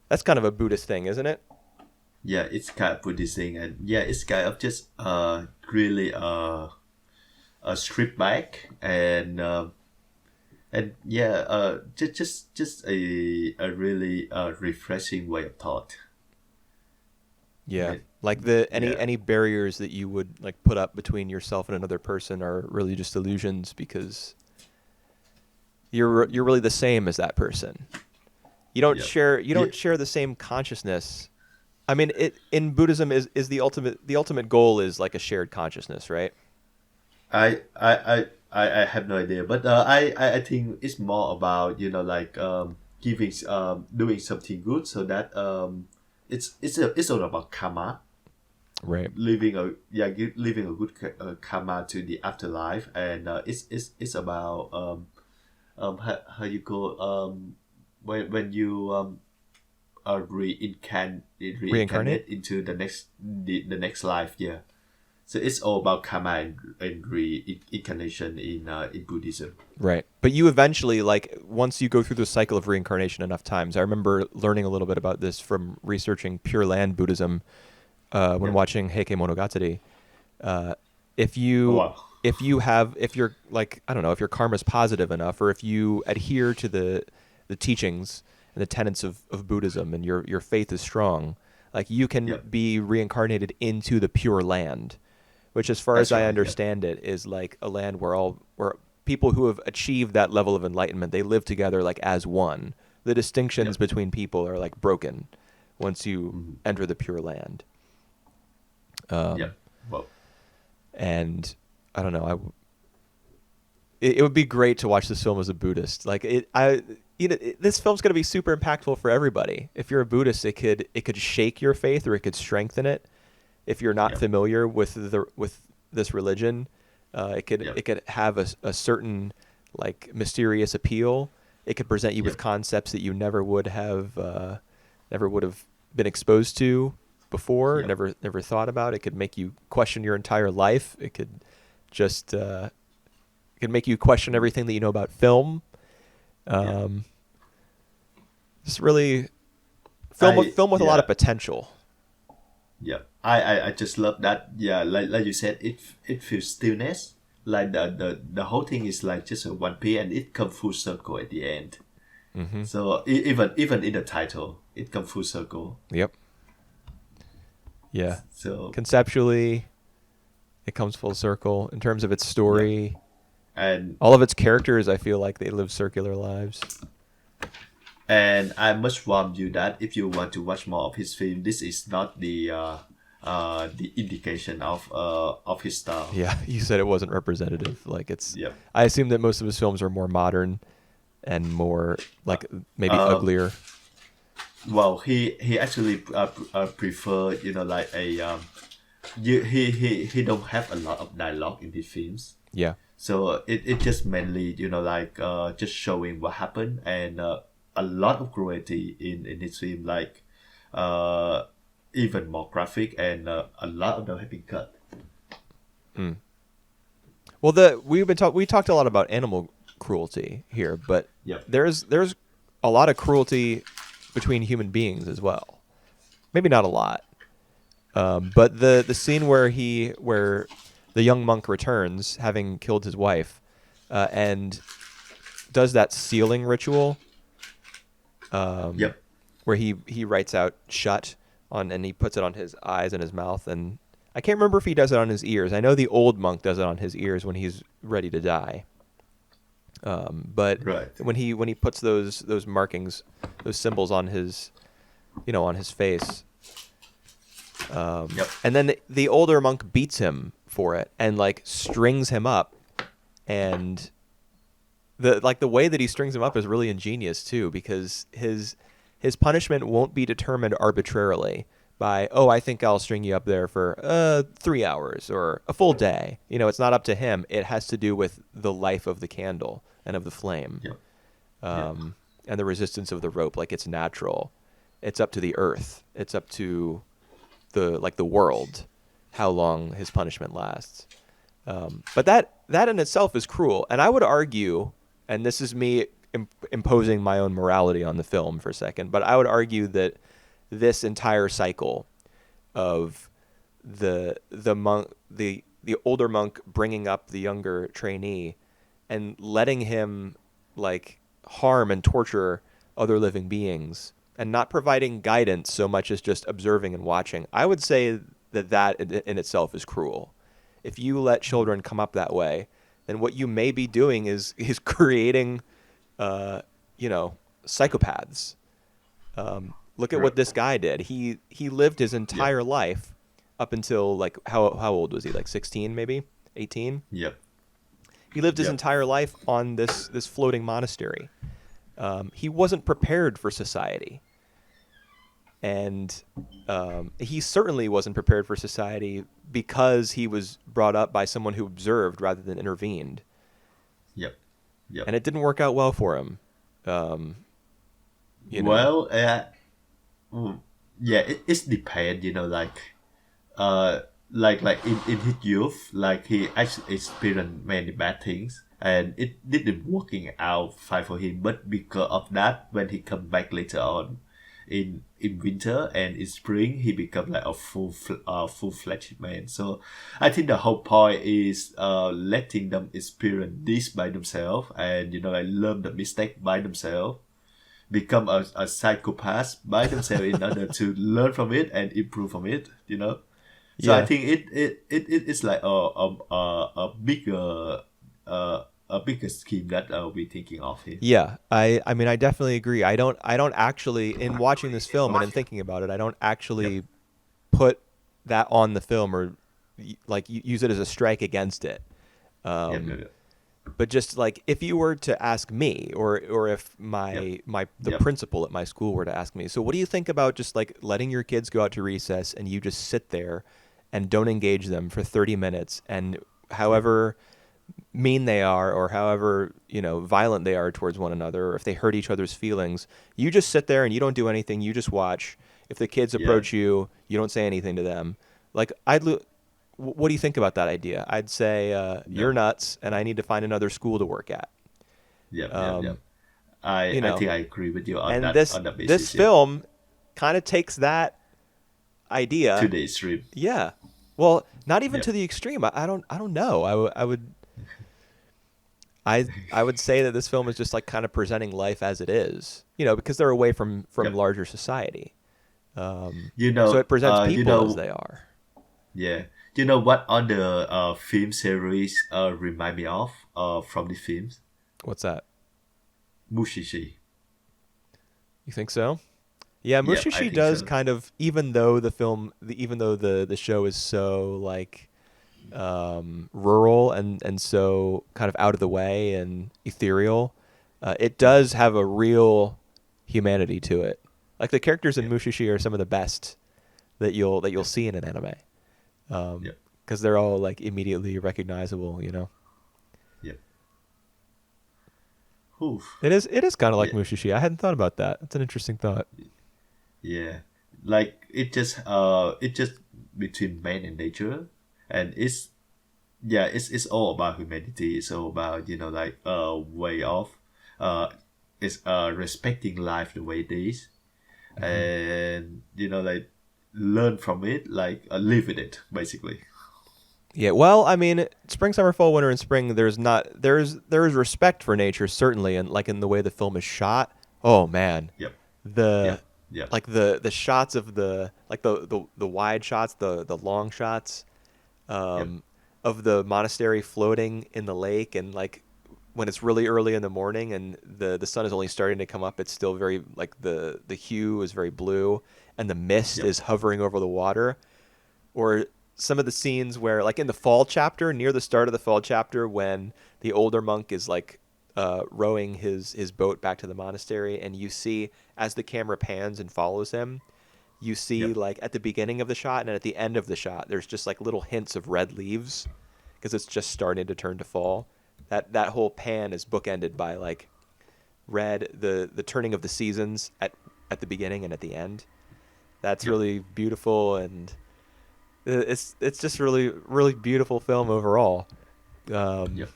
That's kind of a Buddhist thing, isn't it? Yeah, it's kind of Buddhist thing, and yeah, it's kind of just really a strip back, and yeah, just a really refreshing way of thought. Yeah. Right? Like, the Yeah, any barriers that you would like put up between yourself and another person are really just illusions, because you're really the same as that person. yeah, You yeah. don't share the same consciousness. I mean, it in Buddhism is the ultimate goal is like a shared consciousness, right? I have no idea, but I think it's more about like giving doing something good so that it's all about karma, Right. living a yeah living a good karma to the afterlife, and it's about how you call when you Reincarnate? reincarnate into the next life, yeah. So it's all about karma and reincarnation in Buddhism. Right. But you eventually, like, once you go through the cycle of reincarnation enough times, I remember learning a little bit about this from researching Pure Land Buddhism when Yeah. watching Heike Monogatari. Uh, if Oh, you wow. if you're like, I don't know, if your karma's positive enough, or if you adhere to the teachings and the tenets of Buddhism, and your faith is strong, like, you can Yeah. be reincarnated into the Pure Land, which, as far as That's I right. Yeah. understand it, is like a land where people who have achieved that level of enlightenment, they live together like as one. The Yeah. distinctions between people are like broken once you Hmm. enter the Pure Land. Yeah. Well. And I don't know, it would be great to watch this film as a Buddhist. Like, this film's going to be super impactful for everybody. If you're a Buddhist, it could shake your faith or it could strengthen it. If you're not Yeah. familiar with this religion, Yeah. it could have a certain, like, mysterious appeal. It could present you Yeah. with concepts that you never would have been exposed to before, Yeah. never thought about. It could make you question your entire life. It could just it could make you question everything that you know about film. Yeah. Um, it's really I film with a lot of yeah. potential. Yeah. I just love that. Yeah. Like you said, it feels stillness. Like the whole thing is like just a one piece, and it come full circle at the end. Hmm. So even in the title, it come full circle. Yep. Yeah. So Conceptually, it comes full circle in terms of its yeah, story. and All of its characters, I feel like they live circular lives. And I must warn you that if you want to watch more of his film, this is not the indication of his style. Yeah, you said it wasn't representative. Like, it's, Yep. I assume that most of his films are more modern and more like maybe Um, uglier. well, he actually prefer like a he don't have a lot of dialogue in his films, Yeah. so it just mainly like just showing what happened, and a lot of cruelty in his film, like uh even more graphic, and a lot of them have been cut. Mm. Well, we talked a lot about animal cruelty here, but Yep. there's a lot of cruelty between human beings as well. Maybe not a lot, but the scene where the young monk returns, having killed his wife, and does that sealing ritual, Yep. where he writes out "shut" on, and he puts it on his eyes and his mouth, and I can't remember if he does it on his ears. I know the old monk does it on his ears when he's ready to die. But Right. when he puts those markings, those symbols on his, on his face, Yep. and then the older monk beats him for it and like strings him up, and the way that he strings him up is really ingenious too, because his punishment won't be determined arbitrarily by, oh, I think I'll string you up there for 3 hours or a full day. It's not up to him. It has to do with the life of the candle and of the flame, Yep. Yep. and the resistance of the rope. Like, it's natural. It's up to the earth. It's up to the world how long his punishment lasts. But that in itself is cruel, and I would argue, and this is me imposing my own morality on the film for a second, but I would argue that this entire cycle of the monk, the older monk bringing up the younger trainee and letting him like harm and torture other living beings and not providing guidance so much as just observing and watching, I would say that in itself is cruel. If you let children come up that way, then what you may be doing is creating, psychopaths. Look at Right. what this guy did. He lived his Yep. entire life up until like how old was he? Like 16, maybe 18. Yep. He lived his Yep. entire life on this floating monastery. He wasn't prepared for society, and he certainly wasn't prepared for society because he was brought up by someone who observed rather than intervened, Yep. Yep. and it didn't work out well for him. Um, you know, Well, mm, yeah, it's depend. Uh, like in his youth, like he actually experienced many bad things, and it didn't working out fine for him. But because of that, when he come back later on, in winter and in spring, he become like a full fledged man. So I think the whole point is letting them experience this by themselves, and like learn the mistake by themselves, become a psychopath by themselves in order to learn from it and improve from it. So I yeah, think it's like a bigger scheme that we're thinking of here. yeah. I mean, I definitely agree. I don't actually, in watching this film and in thinking about it, I don't Yep. actually put that on the film or like use it as a strike against it. Yep. Yep. Um, Yep. but just like if you were to ask me, or if Yep. the Yep. principal at my school were to ask me, so what do you think about just like letting your kids go out to recess and you just sit there and don't engage them for 30 minutes, and Yep. however mean they are or however violent they are towards one another, or if they hurt each other's feelings, you just sit there and you don't do anything, you just watch. If the kids Yeah. approach you, you don't say anything to them. Like, what do you think about that idea? I'd say you're No. nuts and I need to find another school to work at. Yep. Yep. Yep. um, I you I know think I agree with you on and that this on that this basis. Yeah. film kind of takes that To idea. the extreme. Yeah, well, not even Yep. to the extreme. I don't know. I would say that this film is just like kind of presenting life as it is, because they're away from Yep. larger society. You So know. it presents You people as know. they are. Yeah. You know what other film series remind me of from the films? What's that? Mushishi. You think so? Yeah, Yep. I Mushishi think does so. kind of, even though even though the show is so like rural and so kind of out of the way and ethereal, it Yep. does have a real humanity to it. Like, the characters in Yep. Mushishi are some of the best that you'll Yep. see in an anime, Yep. because they're all like immediately recognizable. Yep. Oof. It is kind of like Yeah. Mushishi. I hadn't thought about that. That's an interesting thought. Yeah. Like it just between man and nature, and it's yeah, it's all about humanity. It's all about like a way of uh it's respecting life the way it is, Hmm. and like learn from it, like live with it basically. Yeah, well, I mean, spring, summer, fall, winter, and spring. There is respect for nature certainly, and like in the way the film is shot. Oh man, Yep. the Yep. Yep. like the shots of the wide shots, the long shots, Yep. um, of the monastery floating in the lake, and like when it's really early in the morning and the sun is only starting to come up, it's still very like the hue is very blue, and the mist Yep. is hovering over the water. Or some of the scenes where, like in the fall chapter, near the start of the fall chapter, when the older monk is like rowing his boat back to the monastery, and you see as the camera pans and follows him, you see Yep. like at the beginning of the shot and at the end of the shot, there's just like little hints of red leaves because it's just starting to turn to fall. That whole pan is bookended by like red, the turning of the seasons at the beginning and at the end. That's Yep. really beautiful, and it's just really beautiful film overall. Um, Yep.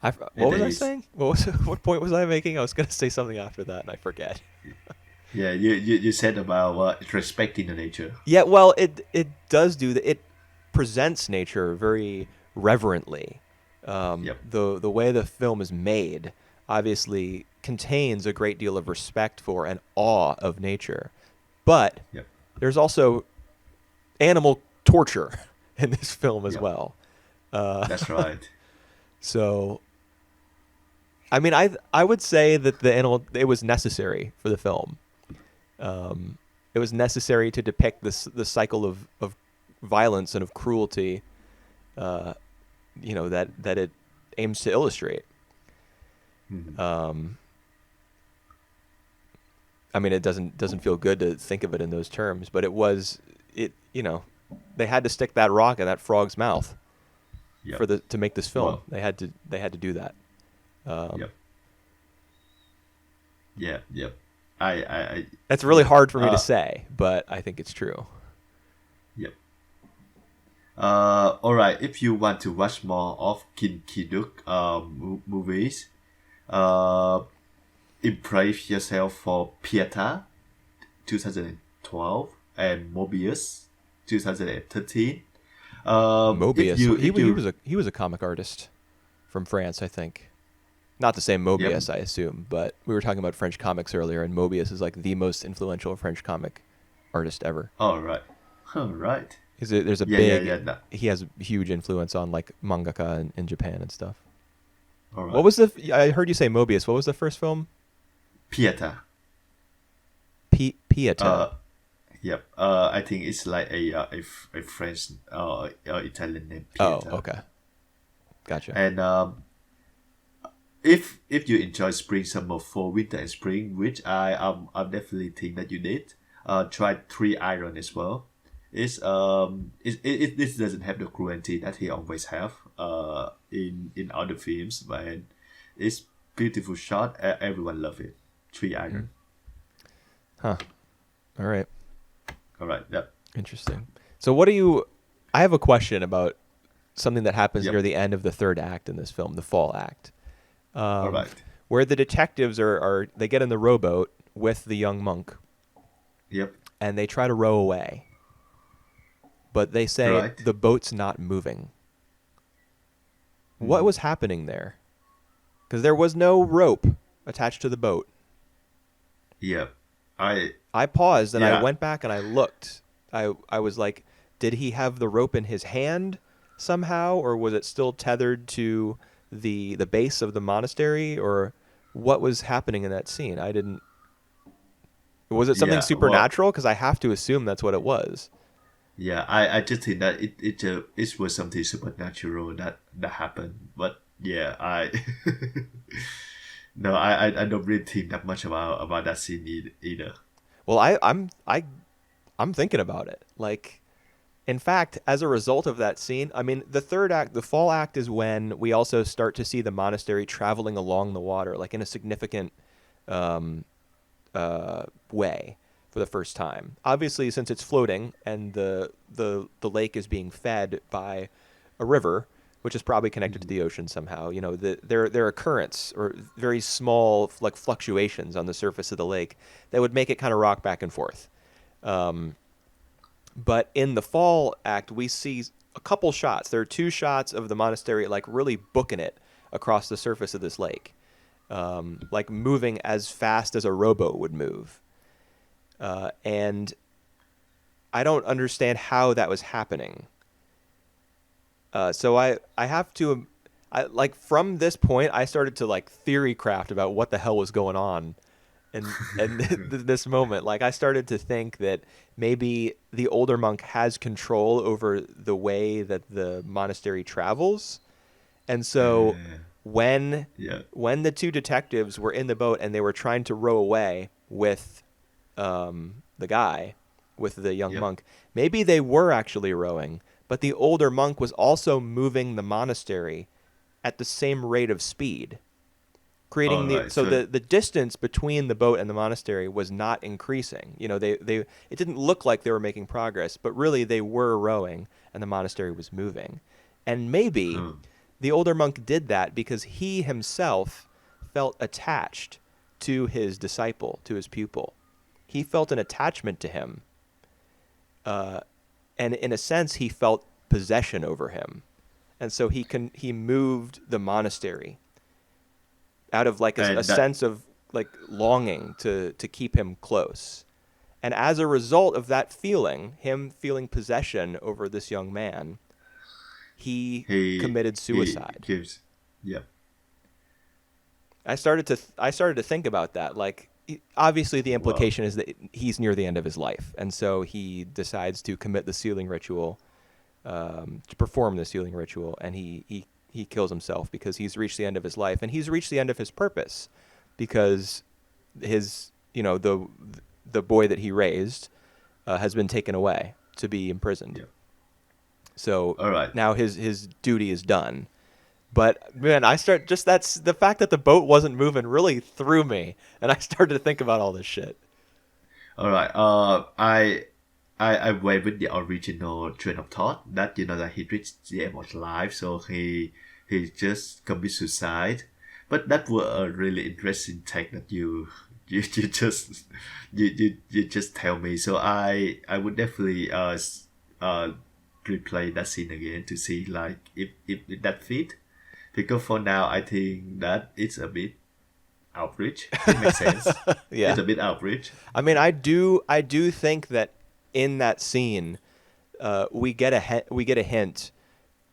what It was I is. saying? What was what point was I making? I was gonna say something after that and I forget. Yeah, you said about respecting the nature. Yeah, well, it does do that. It presents nature very reverently. Yep. The way the film is made obviously contains a great deal of respect for and awe of nature, but Yep. there's also animal torture in this film as Yep. well. Uh, That's right. so I mean, I would say that the animal it was necessary for the film. Um, it was necessary to depict this the cycle of violence and of cruelty, uh, that it aims to illustrate. Mhm. Um, I mean, it doesn't feel good to think of it in those terms, but it was it. They had to stick that rock in that frog's mouth Yep. to make this film. Well. They had to do that. Um, Yep. Yeah. Yep. I that's really yeah. hard for me to say, but I think it's true. Yep. All right. If you want to watch more of Kim Ki-duk movies, uh, improve yourself for Pieta 2012 and Mobius 2013. If Mobius. you He if he you was a comic artist from France, I think. Not the same Yep. Mobius, I assume, but we were talking about French comics earlier, and Mobius is like the most influential French comic artist ever. All right. All right. There's a Yeah. Yeah. big Yeah. No. he has a huge influence on like mangaka in Japan and stuff. All What right. was I heard you say Mobius. What was the first film? Pieta. Pieta. Uh. Yep. I think it's like a French Italian name Oh, Pieta. okay, gotcha. And if you enjoy spring, summer, fall, winter, and spring, which I definitely think that you did, try Three Iron as well. This doesn't have the cruelty that he always have in other films, but it's beautiful shot. Everyone love it. Three Iron. Huh. All right. All right. Yep. Interesting. So what do you? I have a question about something that happens near Yep. the end of the third act in this film, the fall act, All um, right. where the detectives are they get in the rowboat with the young monk Yep. and they try to row away, but they say Right. the boat's not moving. What Mhm. was happening there? Because there was no rope attached to the boat. Yep. I I paused and I yeah. went back and I looked. I was like, did he have the rope in his hand somehow, or was it still tethered to the base of the monastery, or what was happening in that scene? I didn't. Was it something Yeah. Well. supernatural? Because I have to assume that's what it was. Yeah, I just think that it was something supernatural that happened. But yeah, I no, I don't really think that much about that scene either. Well, I'm thinking about it. Like, in fact, as a result of that scene, I mean, the third act, the fall act, is when we also start to see the monastery traveling along the water, like in a significant um, way for the first time. Obviously, since it's floating and the lake is being fed by a river, which is probably connected to the ocean somehow. There are currents or very small like fluctuations on the surface of the lake that would make it kind of rock back and forth. But in the fall act, we see a couple shots. There are two shots of the monastery like really booking it across the surface of this lake, like moving as fast as a rowboat would move. And I don't understand how that was happening. So I have to, like from this point, I started to like theory craft about what the hell was going on, and this moment, like I started to think that maybe the older monk has control over the way that the monastery travels, and so Uh, when yeah. when the two detectives were in the boat and they were trying to row away with the guy, with the young Yep. monk, maybe they were actually rowing, but the older monk was also moving the monastery at the same rate of speed, creating All right. the distance between the boat and the monastery was not increasing. They it didn't look like they were making progress, but really they were rowing and the monastery was moving. And maybe huh. the older monk did that because he himself felt attached to his disciple, to his pupil. He felt an attachment to him, and in a sense, he felt possession over him, and so he moved the monastery out of like a And that sense of like longing to keep him close. And as a result of that feeling, him feeling possession over this young man, he committed he suicide. gives. Yep. I started to think about that. Like, obviously, the Wow. implication is that he's near the end of his life, and so he decides to commit the sealing ritual, to perform the sealing ritual, and he kills himself because he's reached the end of his life, and he's reached the end of his purpose, because his the boy that he raised has been taken away to be imprisoned. Yep. So All right. now his duty is done. But man, that's the fact that the boat wasn't moving really threw me, and I started to think about all this shit. All right. I went with the original train of thought that that he reached the end of life, so he just commit suicide. But that was a really interesting take that you just you just tell me. So I would definitely replay that scene again to see like if that fit. Because for now I think that it's a bit outreach. It makes sense. Yeah. It's a bit outreach. I mean, I do think that in that scene, we get a hint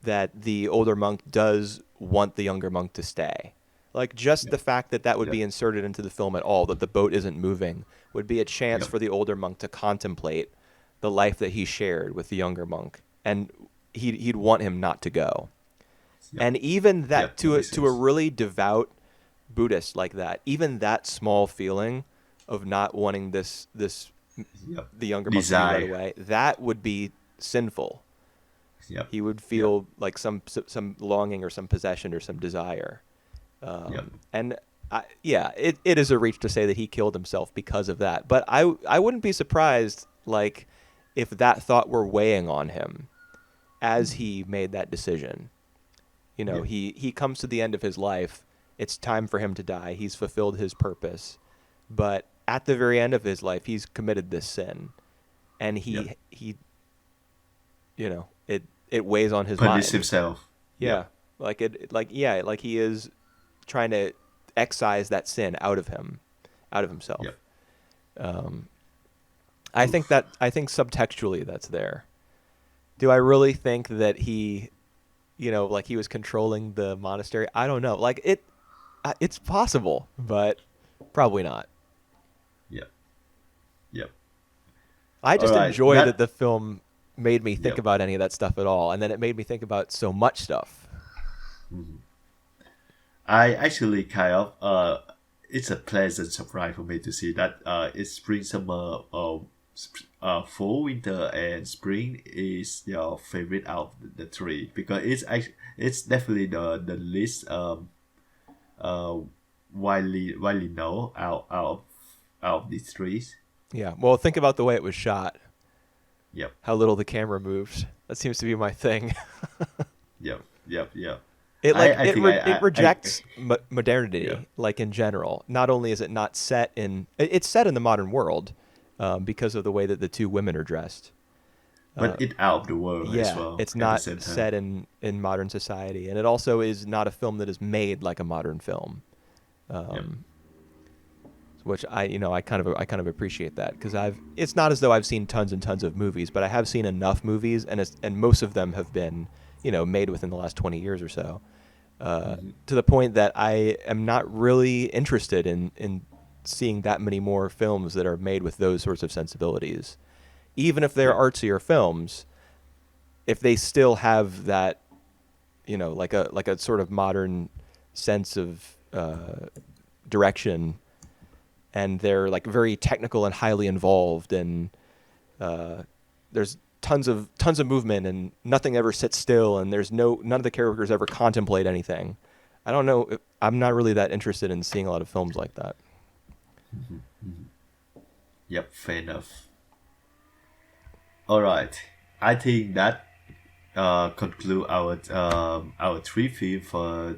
that the older monk does want the younger monk to stay. Like just Yeah. the fact that that would Yeah. be inserted into the film at all, that the boat isn't moving, would be a chance Yep. for the older monk to contemplate the life that he shared with the younger monk, and he'd want him not to go. Yep. And even that Yep. That makes to a sense. really devout Buddhist like that, even that small feeling of not wanting this Yep. the younger monk to be led Desire. away, that would be sinful. Yep. He would Yep. feel like some longing or some possession or some desire. Yep. And yeah, it is a reach to say that he killed himself because of that. But I wouldn't be surprised like if that thought were weighing on him as he made that decision. Yep. He comes to the end of his life. It's time for him to die. He's fulfilled his purpose. But at the very end of his life, he's committed this sin. And Yep. he it weighs on his Punish mind. himself. Yeah. Yep. Like he is trying to excise that sin out of him, out of himself. Yep. I think subtextually that's there. Do I really think that he, like he was controlling the monastery? I don't know. Like it's possible, but probably not. Yep. Yep. I All just right. enjoy that the film made me think Yep. about any of that stuff at all, and then it made me think about so much stuff. I actually kind of it's a pleasant surprise for me to see that it's spring, summer, fall, winter, and spring is your favorite out of the three, because it's definitely the least uh widely known out of these trees. Yeah. Well, think about the way it was shot. Yep. How little the camera moved. That seems to be my thing. Yep. Yep. Yep. It like I think it I rejects yeah. modernity, like in general. Not only is it not set in, it's set in the modern world, because of the way that the two women are dressed. But it out of the world as Yeah, well it's at the not same time. set in modern society, and it also is not a film that is made like a modern film. Yep. Which I kind of appreciate that, because it's not as though I've seen tons and tons of movies, but I have seen enough movies, and most of them have been made within the last 20 years or so, Hmm. to the point that I am not really interested in seeing that many more films that are made with those sorts of sensibilities, even if they're Yep. artsier films. If they still have that, like a sort of modern sense of direction, and they're like very technical and highly involved, and there's tons of movement, and nothing ever sits still, and none of the characters ever contemplate anything. I don't know. I'm not really that interested in seeing a lot of films like that. Yep. Fair enough. All right. I think that conclude our three film for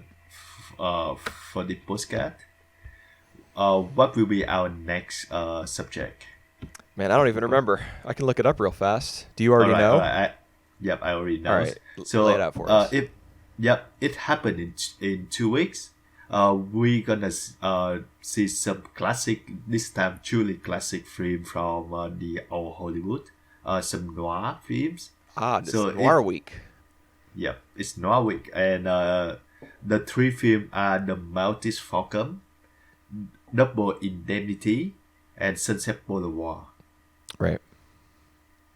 the postcard. What will be our next subject? Man, I don't even remember. I can look it up real fast. Do you All already right, all know? right. Yep, I already All know. right, lay it So, out for us. if yep, it happened in 2 weeks. We gonna see some classic, this time truly classic film from the old Hollywood. Some noir films. This is So Noir Week. yep, it's noir week, and the three films are The Maltese Falcon, Double Indemnity, and Sunset Boulevard. Right.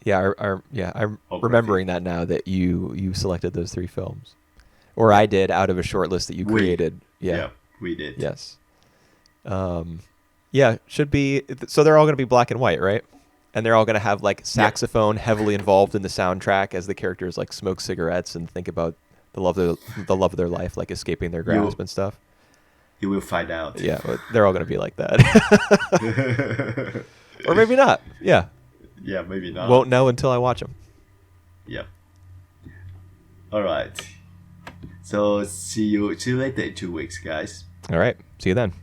Yeah, I'm Biography. remembering that now that you selected those three films, or I Yep. did out of a short list that you We, created. Yeah. yeah, we did. Yes. Yeah, should be. So they're all going to be black and white, right? And they're all going to have like Yep. saxophone heavily involved in the soundtrack as the characters like smoke cigarettes and think about the love of their life, like escaping their grasp You and stuff. you will find out. Yeah, but they're all going to be like that, or maybe not. Yeah, Yeah, maybe won't not. know until I watch them. Yep. All right. So see you later in 2 weeks, guys. All right, see you then.